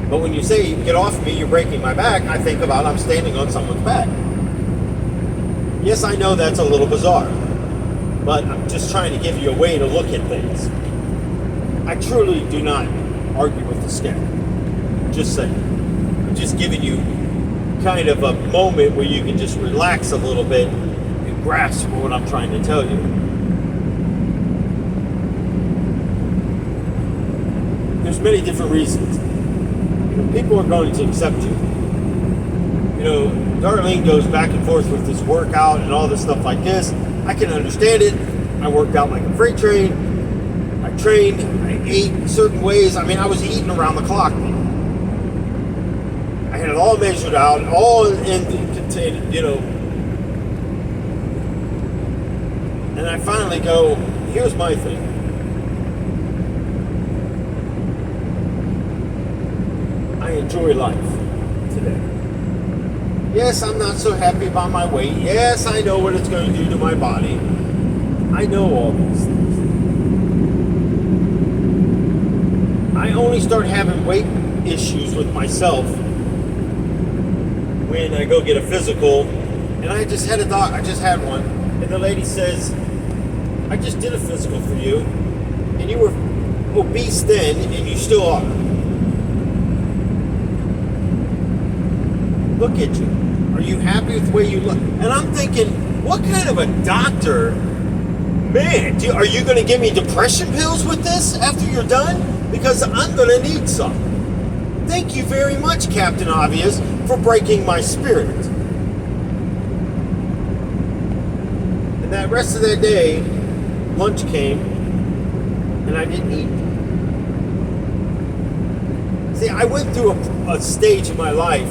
But when you say, get off me, you're breaking my back, I think about I'm standing on someone's back. Yes, I know that's a little bizarre, but I'm just trying to give you a way to look at things. I truly do not argue with the scale. Just saying. I'm just giving you kind of a moment where you can just relax a little bit and grasp what I'm trying to tell you. There's many different reasons. People are going to accept you. You know, Darlene goes back and forth with this workout and all this stuff like this. I can understand it. I worked out like a freight train. I trained. I ate certain ways. I mean, I was eating around the clock. I had it all measured out, all in, you know. And I finally go, here's my thing. I enjoy life today. Yes, I'm not so happy about my weight. Yes, I know what it's going to do to my body. I know all these things. I only start having weight issues with myself when I go get a physical. And I just had I just had one. And the lady says, I just did a physical for you. And you were obese then, and you still are. Look at you. Are you happy with the way you look? And I'm thinking, what kind of a doctor, man, are you going to give me depression pills with this after you're done? Because I'm going to need some. Thank you very much, Captain Obvious, for breaking my spirit. And And that rest of that day, lunch came, and I didn't eat. See, I went through a stage in my life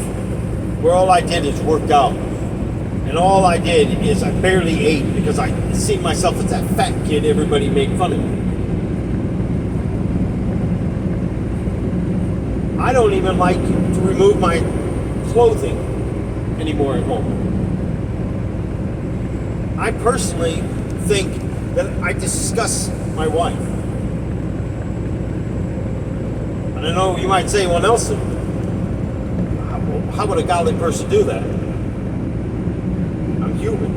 where all I did is worked out. And all I did is I barely ate because I see myself as that fat kid everybody made fun of me. I don't even like to remove my clothing anymore at home. I personally think that I disgust my wife. And I know you might say, well, Nelson, how would a godly person do that? I'm human.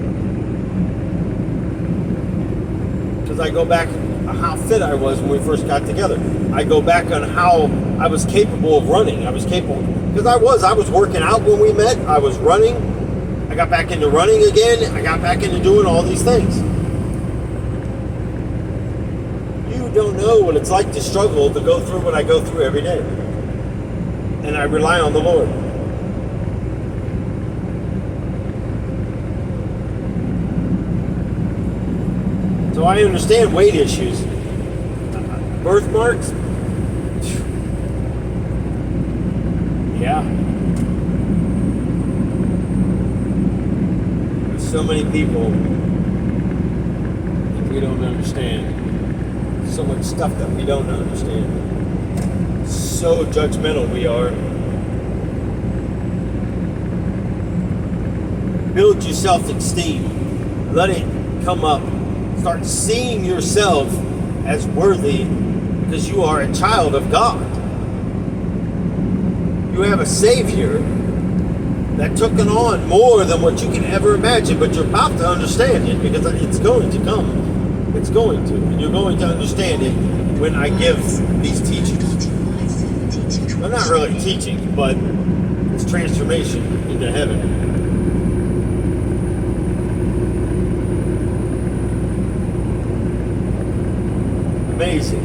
Because I go back on how fit I was when we first got together. I go back on how I was capable of running. I was capable, because I was working out when we met. I was running. I got back into running again. I got back into doing all these things. You don't know what it's like to struggle to go through what I go through every day. And I rely on the Lord. So I understand weight issues. Birthmarks? Yeah. There's so many people that we don't understand. So much stuff that we don't understand. So judgmental we are. Build your self-esteem. Let it come up. Start seeing yourself as worthy because you are a child of God. You have a Savior that took it on more than what you can ever imagine, but you're about to understand it because it's going to come. It's going to. And you're going to understand it when I give these teachings. Well, not really teaching, but it's transformation into heaven. Amazing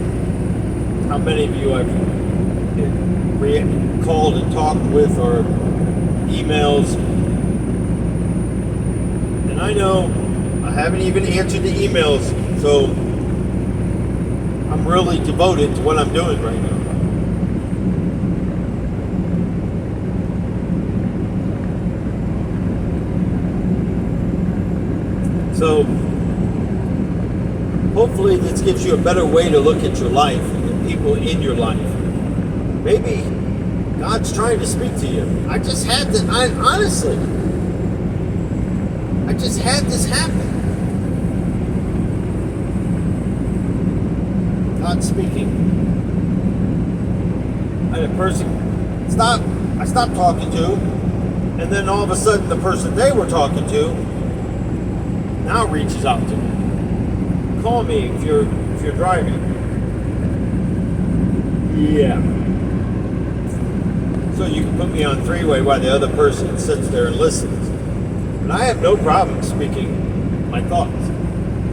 how many of you I've called and talked with or emails. And I know I haven't even answered the emails, so I'm really devoted to what I'm doing right now. So hopefully this gives you a better way to look at your life and the people in your life. Maybe God's trying to speak to you. I just had this happen. God's speaking. I had a person I stopped talking to, and then all of a sudden the person they were talking to now reaches out to me. Call me if you're driving. Yeah. So you can put me on three-way while the other person sits there and listens. And I have no problem speaking my thoughts.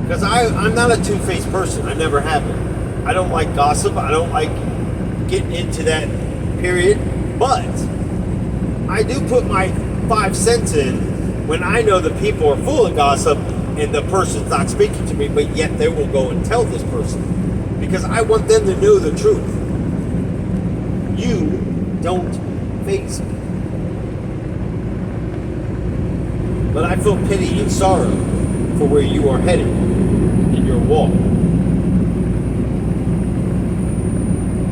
Because I'm not a two-faced person. I never have been. I don't like gossip. I don't like getting into that period. But I do put my 5 cents in when I know the people are full of gossip and the person's not speaking to me, but yet they will go and tell this person. Because I want them to know the truth. You don't face me. But I feel pity and sorrow for where you are headed in your walk.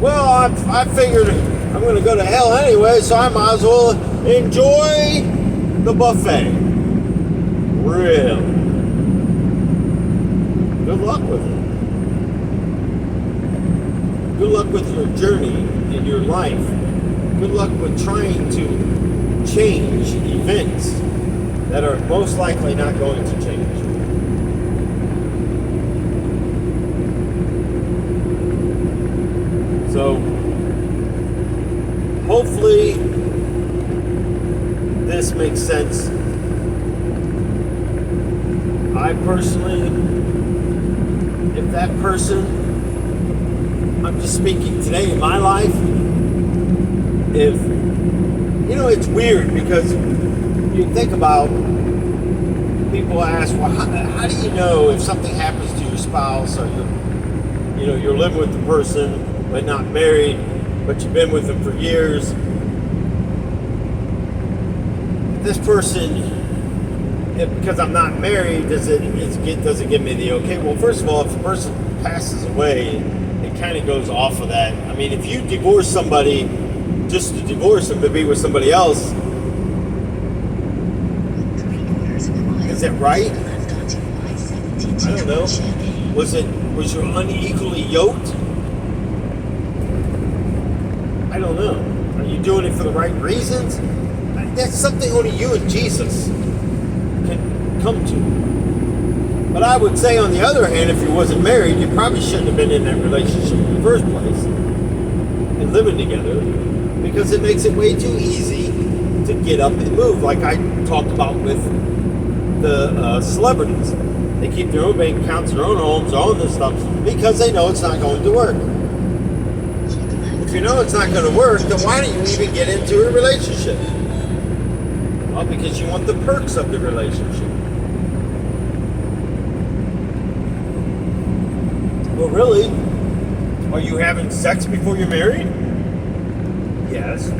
Well, I figured I'm going to go to hell anyway, so I might as well enjoy the buffet. Really? Good luck with it. Good luck with your journey in your life. Good luck with trying to change events that are most likely not going to change. So, hopefully, this makes sense. I personally, if that person, I'm just speaking today in my life, if, you know, it's weird because you think about people ask, well, how do you know if something happens to your spouse, or you're living with the person but not married, but you've been with them for years? This person, because I'm not married, does it give me the okay? Well, first of all, if the person passes away, it kind of goes off of that. I mean, if you divorce somebody just to divorce them to be with somebody else, is it right? I don't know. Was you unequally yoked? I don't know. Are you doing it for the right reasons? That's something only you and Jesus can come to. But I would say, on the other hand, if you wasn't married, you probably shouldn't have been in that relationship in the first place and living together, because it makes it way too easy to get up and move, like I talked about with the celebrities. They keep their own bank accounts, their own homes, all this stuff, because they know it's not going to work. If you know it's not going to work, then why do you even get into a relationship? Well, because you want the perks of the relationship. Well, really? Are you having sex before you're married? Yes.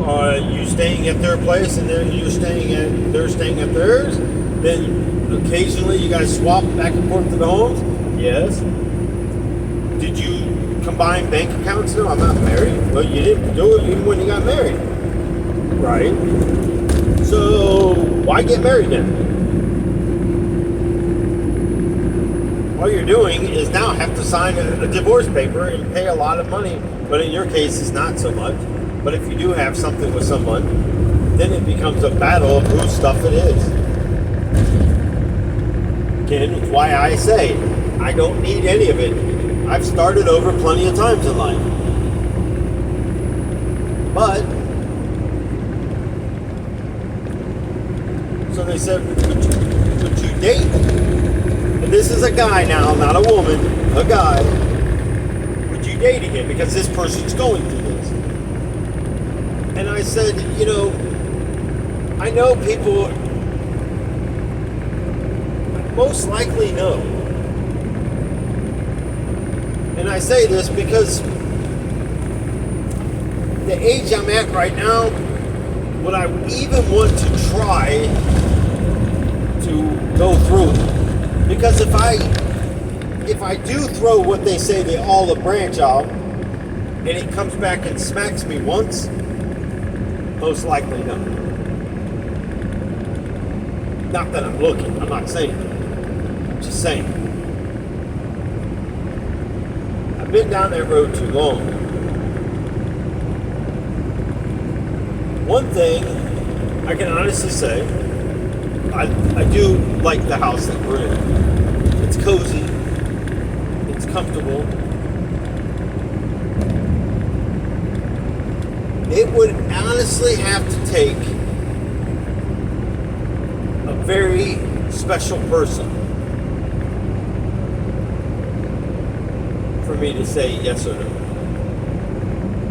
Are you staying at their place and they're staying at theirs? Then occasionally you guys swap back and forth to the homes? Yes. Did you combine bank accounts? No, I'm not married. Well, you didn't do it even when you got married. Right. So why get married then? All you're doing is now have to sign a divorce paper and pay a lot of money, but in your case it's not so much. But if you do have something with someone, then it becomes a battle of whose stuff it is. Again, it's why I say I don't need any of it. I've started over plenty of times in life. But so they said, would you date? And this is a guy now, not a woman, a guy. Would you date again? Because this person's going through this. And I said, I know people most likely no. And I say this because the age I'm at right now, would I even want to try to go through it? Because if I do throw what they say the olive branch out, and it comes back and smacks me once, most likely no. Not that I'm looking, I'm not saying that. I'm just saying. I've been down that road too long. One thing I can honestly say, I do like the house that we're in. It's cozy. It's comfortable. It would honestly have to take a very special person for me to say yes or no.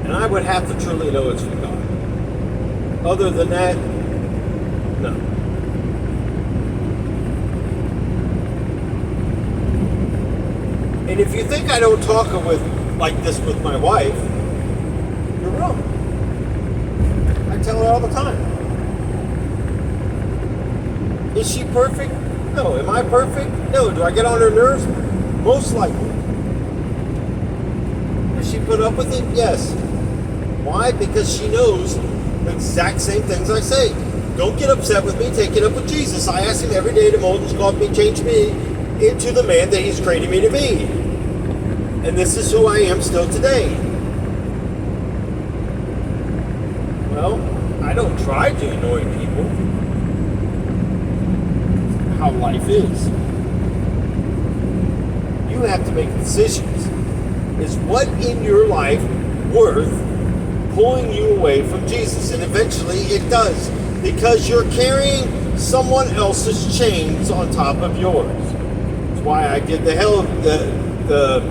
And I would have to truly know it's from God. Other than that, no. And if you think I don't talk like this with my wife, you're wrong. I tell her all the time. Is she perfect? No. Am I perfect? No. Do I get on her nerves? Most likely. Does she put up with it? Yes. Why? Because she knows the exact same things I say. Don't get upset with me. Take it up with Jesus. I ask him every day to mold and sculpt me, change me into the man that he's created me to be. And this is who I am still today. Well, I don't try to annoy people. How life is. You have to make decisions. Is what in your life worth pulling you away from Jesus? And eventually it does. Because you're carrying someone else's chains on top of yours. That's why I did the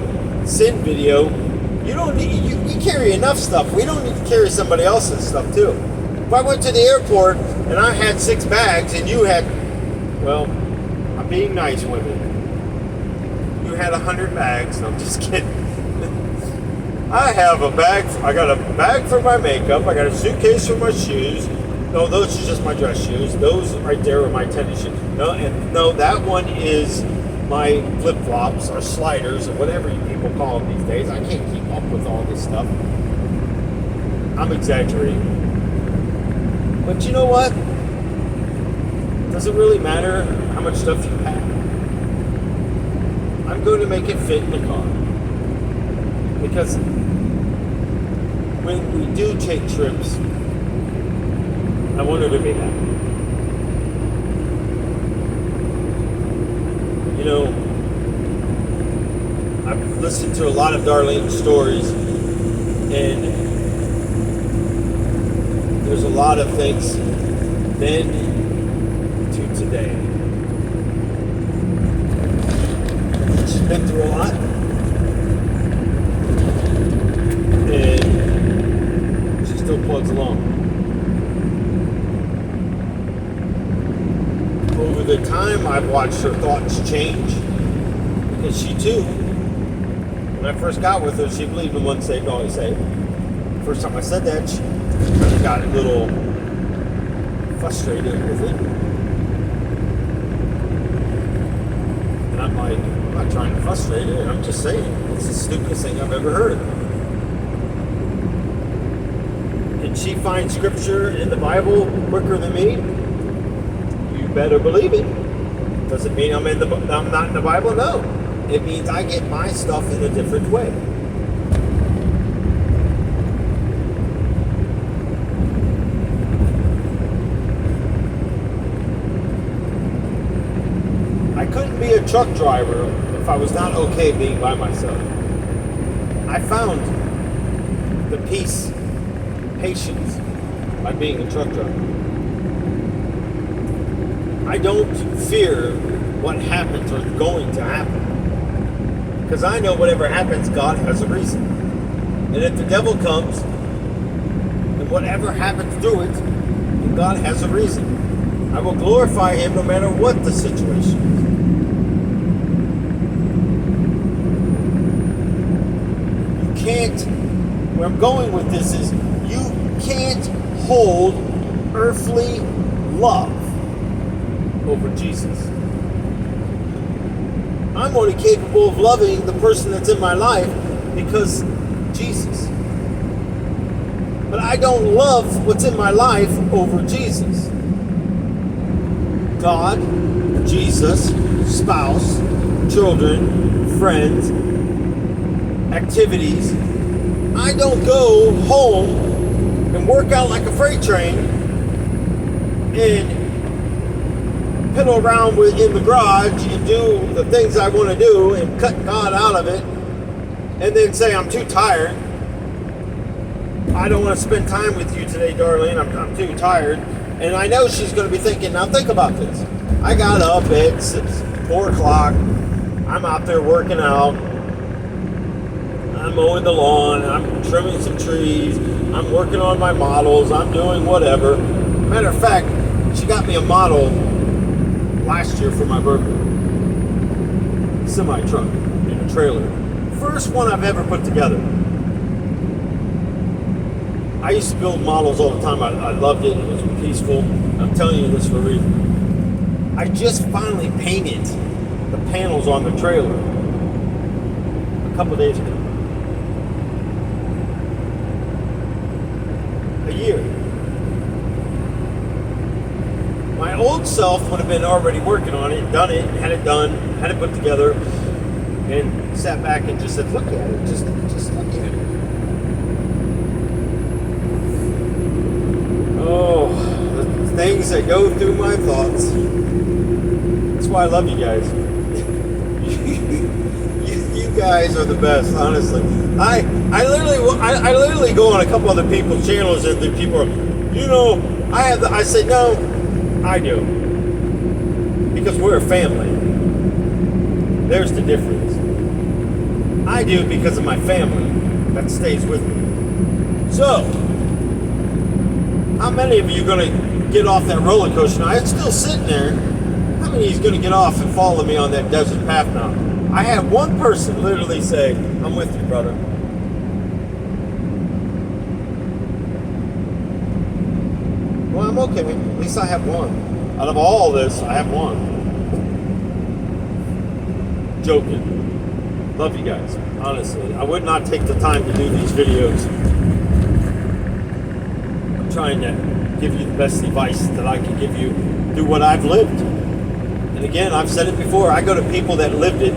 sin video. You don't need, you carry enough stuff. We don't need to carry somebody else's stuff too. If I went to the airport and I had 6 bags and you had Well, I'm being nice, women. You had 100 bags. No, I'm just kidding. I have a bag. I got a bag for my makeup. I got a suitcase for my shoes. No, those are just my dress shoes. Those right there are my tennis shoes. No, that one is my flip flops or sliders or whatever you people call them these days. I can't keep up with all this stuff. I'm exaggerating. But you know what? Does it really matter how much stuff you pack? I'm going to make it fit in the car. Because when we do take trips, I want her to be happy. You know, I've listened to a lot of Darlene's stories, and there's a lot of things then to today. She's been through a lot, and she still plugs along. Over the time, I've watched her thoughts change, because she too, when I first got with her, she believed in once saved, always saved. First time I said that, she kind of got a little frustrated with it. And I'm like, I'm not trying to frustrate her, I'm just saying, it's the stupidest thing I've ever heard. Did she find scripture in the Bible quicker than me? You better believe it. Does it mean I'm not in the Bible? No. It means I get my stuff in a different way. I couldn't be a truck driver if I was not okay being by myself. I found the peace, patience by being a truck driver. I don't fear what happens or is going to happen. Because I know whatever happens, God has a reason. And if the devil comes, and whatever happens through it, then God has a reason. I will glorify Him no matter what the situation is. You can't, where I'm going with this is, you can't hold earthly love over Jesus. I'm only capable of loving the person that's in my life because Jesus. But I don't love what's in my life over Jesus. God, Jesus, spouse, children, friends, activities. I don't go home and work out like a freight train and piddle around in the garage and do the things I want to do and cut God out of it and then say I'm too tired. I don't want to spend time with you today, Darlene. I'm too tired. And I know she's going to be thinking, now think about this. I got up at 4 o'clock. I'm out there working out. I'm mowing the lawn. I'm trimming some trees. I'm working on my models. I'm doing whatever. Matter of fact, she got me a model last year for my birthday. Semi-truck in a trailer. First one I've ever put together. I used to build models all the time. I loved it. It was peaceful. I'm telling you this for a reason. I just finally painted the panels on the trailer a couple days ago. A year. My old self would have been already working on it, done it, had it done, had it put together, and sat back and just said, look at it, just look at it. Oh, the things that go through my thoughts. That's why I love you guys. You guys are the best, honestly. I literally go on a couple other people's channels and the people are, I say, no, I do. Because we're a family. There's the difference. I do because of my family. That stays with me. So, how many of you are going to get off that roller coaster? Now, it's still sitting there. How many is going to get off and follow me on that desert path now? I had one person literally say, I'm with you, brother. Well, I'm okay. At least I have one. Out of all this, I have one. Joking. Love you guys. Honestly. I would not take the time to do these videos. I'm trying to give you the best advice that I can give you through what I've lived. And again, I've said it before. I go to people that lived it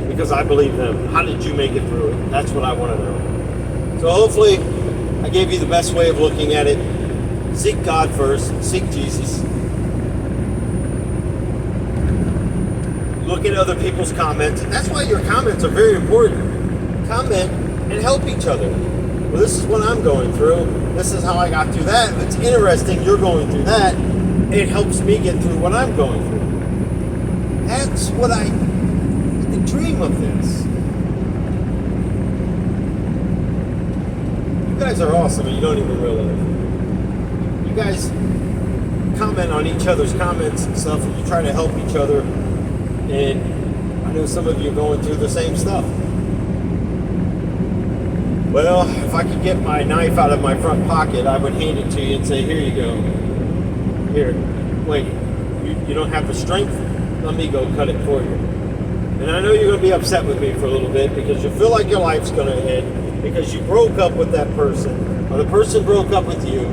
because I believe them. How did you make it through it? That's what I want to know. So hopefully, I gave you the best way of looking at it. Seek God first. Seek Jesus. Look at other people's comments. That's why your comments are very important. Comment and help each other. Well, this is what I'm going through. This is how I got through that. It's interesting you're going through that. It helps me get through what I'm going through. That's what the dream of this. You guys are awesome and you don't even realize it. You guys comment on each other's comments and stuff, and you try to help each other. And I know some of you are going through the same stuff. Well, if I could get my knife out of my front pocket, I would hand it to you and say, here you go. Here, wait, you don't have the strength? Let me go cut it for you. And I know you're going to be upset with me for a little bit because you feel like your life's going to end because you broke up with that person or the person broke up with you.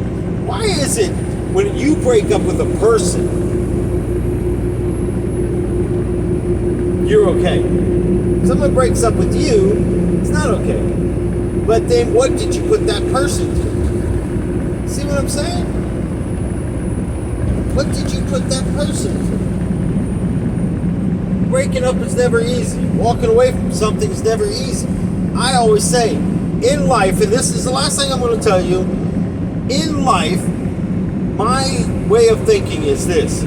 Why is it when you break up with a person, you're okay? If someone breaks up with you, it's not okay. But then what did you put that person through? See what I'm saying? What did you put that person through? Breaking up is never easy. Walking away from something is never easy. I always say, in life, and this is the last thing I'm going to tell you, in life, my way of thinking is this.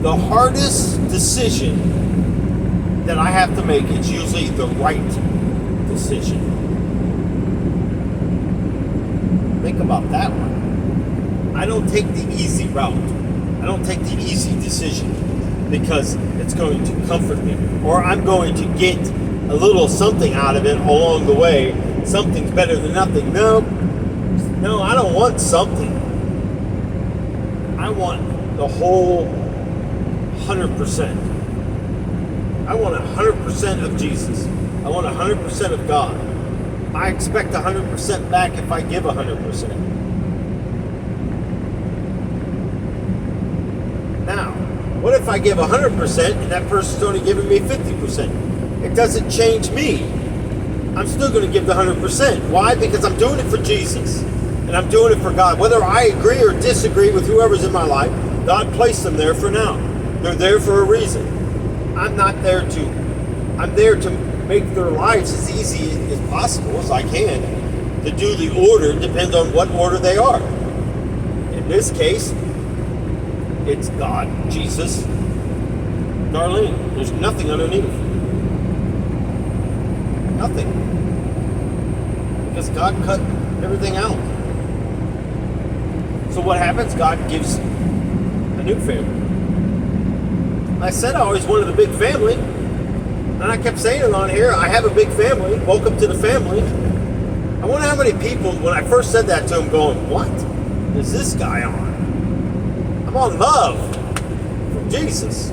The hardest decision that I have to make is usually the right decision. Think about that one. I don't take the easy route. I don't take the easy decision because it's going to comfort me or I'm going to get a little something out of it along the way. Something's better than nothing. No, I don't want something. I want the whole 100%. I want 100% of Jesus. I want 100% of God. I expect 100% back if I give 100%. Now, what if I give 100% and that person's only giving me 50%? It doesn't change me. I'm still going to give the 100%. Why? Because I'm doing it for Jesus. And I'm doing it for God. Whether I agree or disagree with whoever's in my life, God placed them there for now. They're there for a reason. I'm there to make their lives as easy as possible as I can. To do the order depends on what order they are. In this case, it's God, Jesus, Darlene. There's nothing underneath. Nothing. Because God cut everything out. So what happens? God gives a new family. I said I always wanted a big family. And I kept saying it on here. I have a big family. Welcome to the family. I wonder how many people, when I first said that to them, going, what is this guy on? I'm on love from Jesus.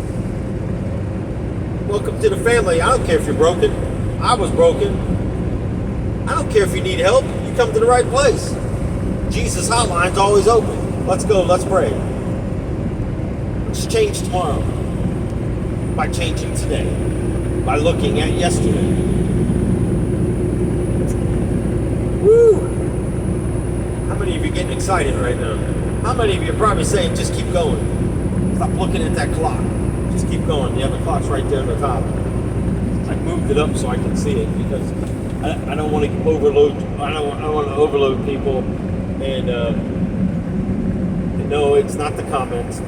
Welcome to the family. I don't care if you're broken. I was broken. I don't care if you need help. You come to the right place. Jesus' hotline's always open. Let's go. Let's pray. Let's change tomorrow by changing today, by looking at yesterday. Woo! How many of you are getting excited right now? How many of you are probably saying, just keep going? Stop looking at that clock. Just keep going. Yeah, the clock's right there on the top. I moved it up so I can see it because I don't want to overload. I don't want to overload people. And no, it's not the comments.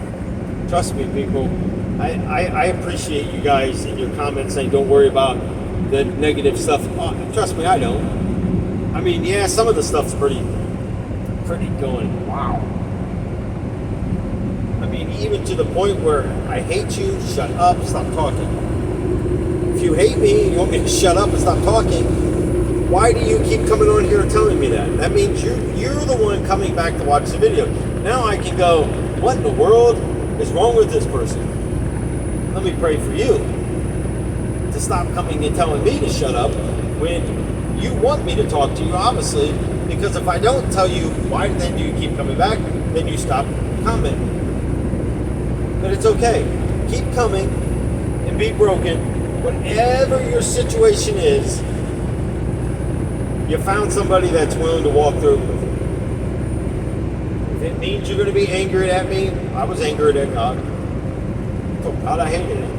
Trust me, people. I appreciate you guys in your comments saying don't worry about the negative stuff. Oh, trust me, I don't. I mean, yeah, some of the stuff's pretty going. Wow. mean, even to the point where I hate you, shut up, stop talking. If you hate me and you want me to shut up and stop talking, why do you keep coming on here and telling me that? That means you're the one coming back to watch the video. Now I can go, what in the world is wrong with this person? Let me pray for you to stop coming and telling me to shut up when you want me to talk to you, obviously, because if I don't tell you, why then do you keep coming back? Then you stop commenting. But it's okay. Keep coming and be broken. Whatever your situation is, you found somebody that's willing to walk through it with you. If it means you're going to be angry at me, I was angry at God. Oh God, I hated it.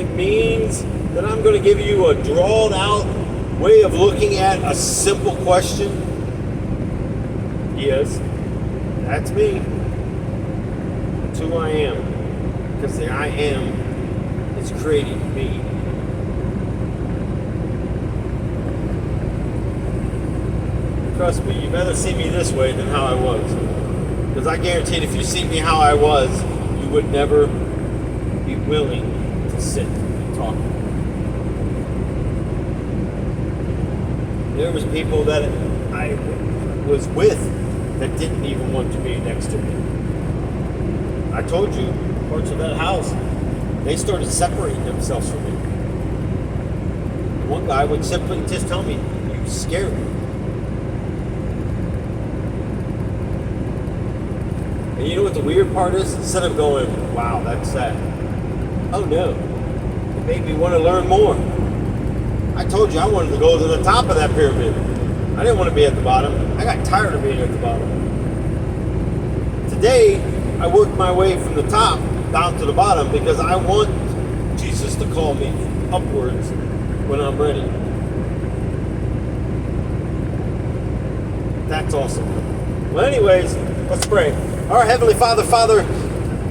It means that I'm going to give you a drawn out way of looking at a simple question. Yes, that's me. That's who I am. Because the I am is creating me. Trust me, you'd rather see me this way than how I was. Because I guaranteed if you see me how I was, you would never be willing to sit and talk. There was people that I was with that didn't even want to be next to me. I told you, parts of that house, they started separating themselves from me. One guy would simply just tell me, "You scare me." And you know what the weird part is? Instead of going, "Wow, that's sad," oh no, it made me want to learn more. I told you I wanted to go to the top of that pyramid. I didn't want to be at the bottom. I got tired of being at the bottom. Today, I worked my way from the top down to the bottom because I want Jesus to call me upwards when I'm ready. That's awesome. Well, anyways, let's pray. Our Heavenly Father,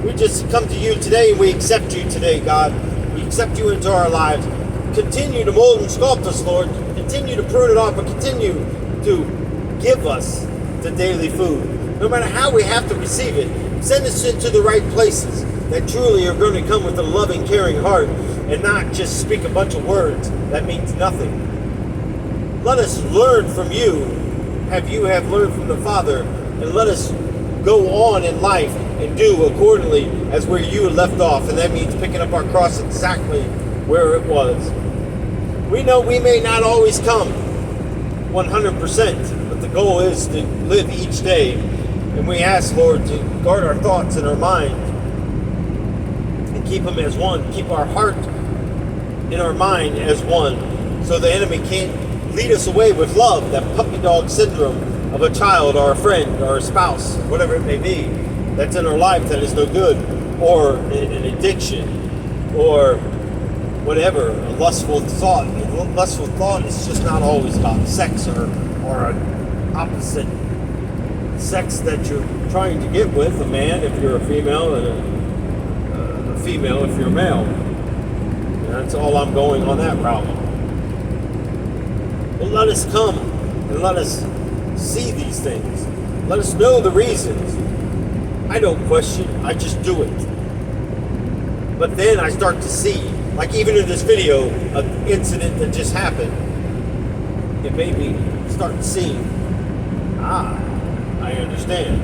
we just come to you today and we accept you today, God. We accept you into our lives. Continue to mold and sculpt us, Lord. Continue to prune it off, but continue to give us the daily food. No matter how we have to receive it, send us into the right places that truly are going to come with a loving, caring heart and not just speak a bunch of words that means nothing. Let us learn from you, you have learned from the Father, and let us go on in life and do accordingly as where you left off, and that means picking up our cross exactly where it was. We know we may not always come 100%, but the goal is to live each day. And we ask, Lord, to guard our thoughts and our mind and keep them as one. Keep our heart and our mind as one, so the enemy can't lead us away with love, that puppy dog syndrome of a child or a friend or a spouse, whatever it may be, that's in our life that is no good, or an addiction, or whatever, a lustful thought. A lustful thought is just not always about sex or an opposite sex that you're trying to get with, a man if you're a female, and a female if you're a male. And that's all I'm going on that route. But let us come and let us see these things. Let us know the reasons. I don't question, I just do it. But then I start to see, like even in this video, an incident that just happened, it made me start to see, I understand.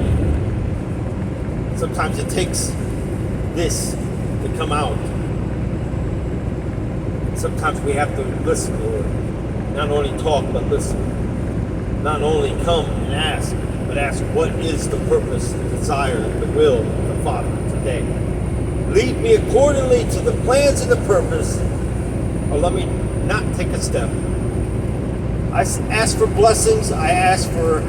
Sometimes it takes this to come out. Sometimes we have to listen, Lord. Not only talk, but listen. Not only come and ask, but ask what is the purpose, the desire, the will of the Father today. Lead me accordingly to the plans and the purpose, or let me not take a step. I ask for blessings. I ask for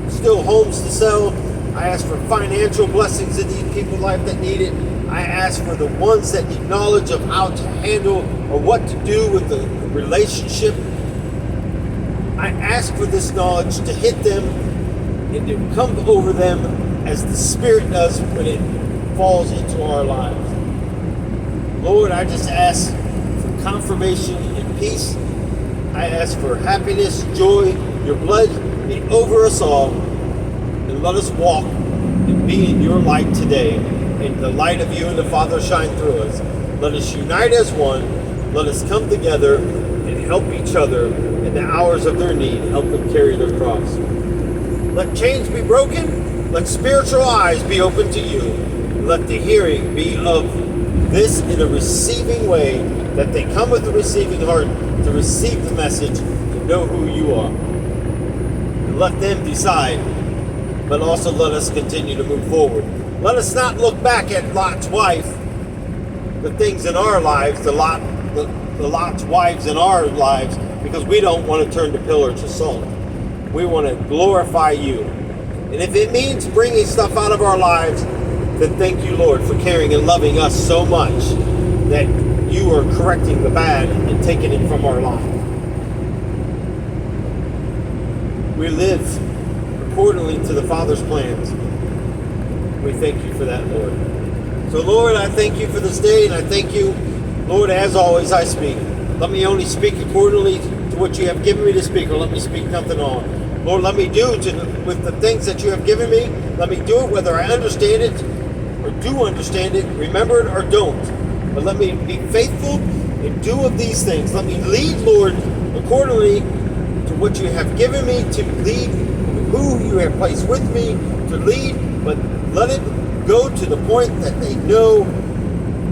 still homes to sell. I ask for financial blessings in these people's life that need it. I ask for the ones that need knowledge of how to handle or what to do with the relationship. I ask for this knowledge to hit them and to come over them as the Spirit does when it falls into our lives. Lord, I just ask for confirmation and peace. I ask for happiness, joy, your blood be over us all, and let us walk and be in your light today and the light of you and the Father shine through us. Let us unite as one. Let us come together and help each other in the hours of their need. Help them carry their cross. Let chains be broken. Let spiritual eyes be open to you. Let the hearing be of this in a receiving way, that they come with a receiving heart to receive the message, to know who you are. And let them decide, but also let us continue to move forward. Let us not look back at Lot's wife, the things in our lives, the Lot's wives in our lives, because we don't want to turn to pillars of salt. We want to glorify you. And if it means bringing stuff out of our lives, then thank you, Lord, for caring and loving us so much that you are correcting the bad and taking it from our life. We live accordingly to the Father's plans. We thank you for that, Lord. So, Lord, I thank you for this day, and I thank you, Lord, as always I speak. Let me only speak accordingly to what you have given me to speak, or let me speak nothing on. Lord, let me do with the things that you have given me, let me do it whether I understand it or do understand it, remember it or don't. But let me be faithful and do of these things. Let me lead, Lord, accordingly to what you have given me to lead, who you have placed with me to lead, but let it go to the point that they know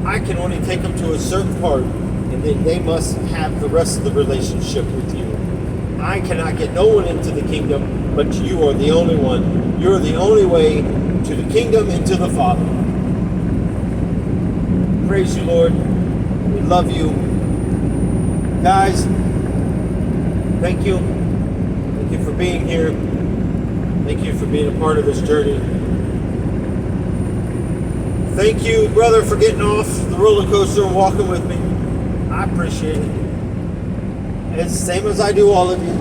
I can only take them to a certain part, and then they must have the rest of the relationship with you. I cannot get no one into the kingdom, but you are the only one. You're the only way to the kingdom and to the Father. Praise you, Lord. We love you. Guys, thank you. Thank you for being here. Thank you for being a part of this journey. Thank you, brother, for getting off the roller coaster and walking with me. I appreciate it. It's the same as I do all of you.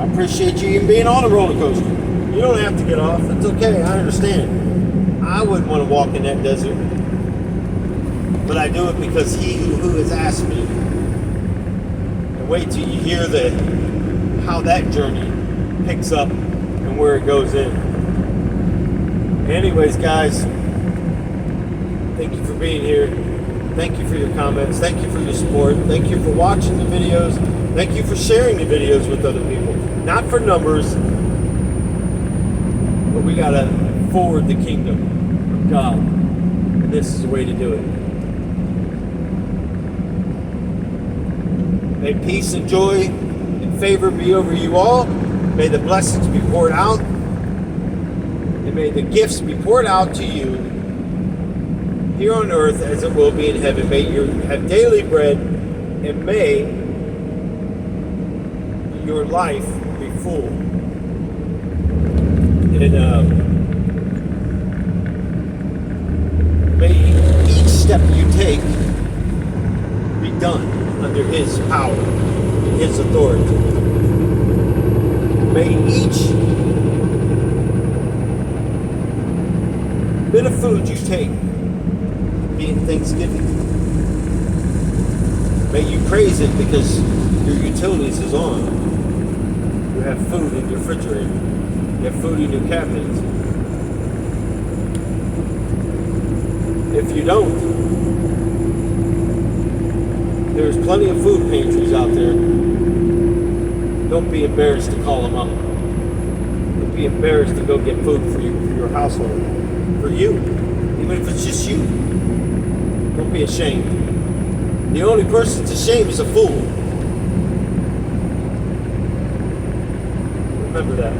I appreciate you even being on a roller coaster. You don't have to get off. It's okay. I understand. I wouldn't want to walk in that desert. But I do it because he who has asked me. And wait till you hear how that journey picks up and where it goes in. Anyways, guys, thank you for being here. Thank you for your comments. Thank you for your support. Thank you for watching the videos. Thank you for sharing the videos with other people. Not for numbers, but we got to forward the kingdom of God. And this is the way to do it. May peace and joy and favor be over you all. May the blessings be poured out. And may the gifts be poured out to you here on earth as it will be in heaven. May you have daily bread, and may your life be full. And may each step you take be done under His power and His authority. May each bit of food you take be in thanksgiving. May you praise it because your utilities is on. You have food in your refrigerator. You have food in your cabinets. If you don't, there's plenty of food pantries out there. Don't be embarrassed to call them up. Don't be embarrassed to go get food for your household. For you. Even if it's just you. Don't be ashamed. The only person that's ashamed is a fool. Remember that.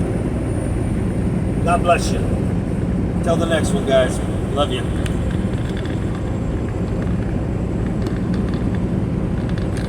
God bless you. Till the next one, guys. Love you.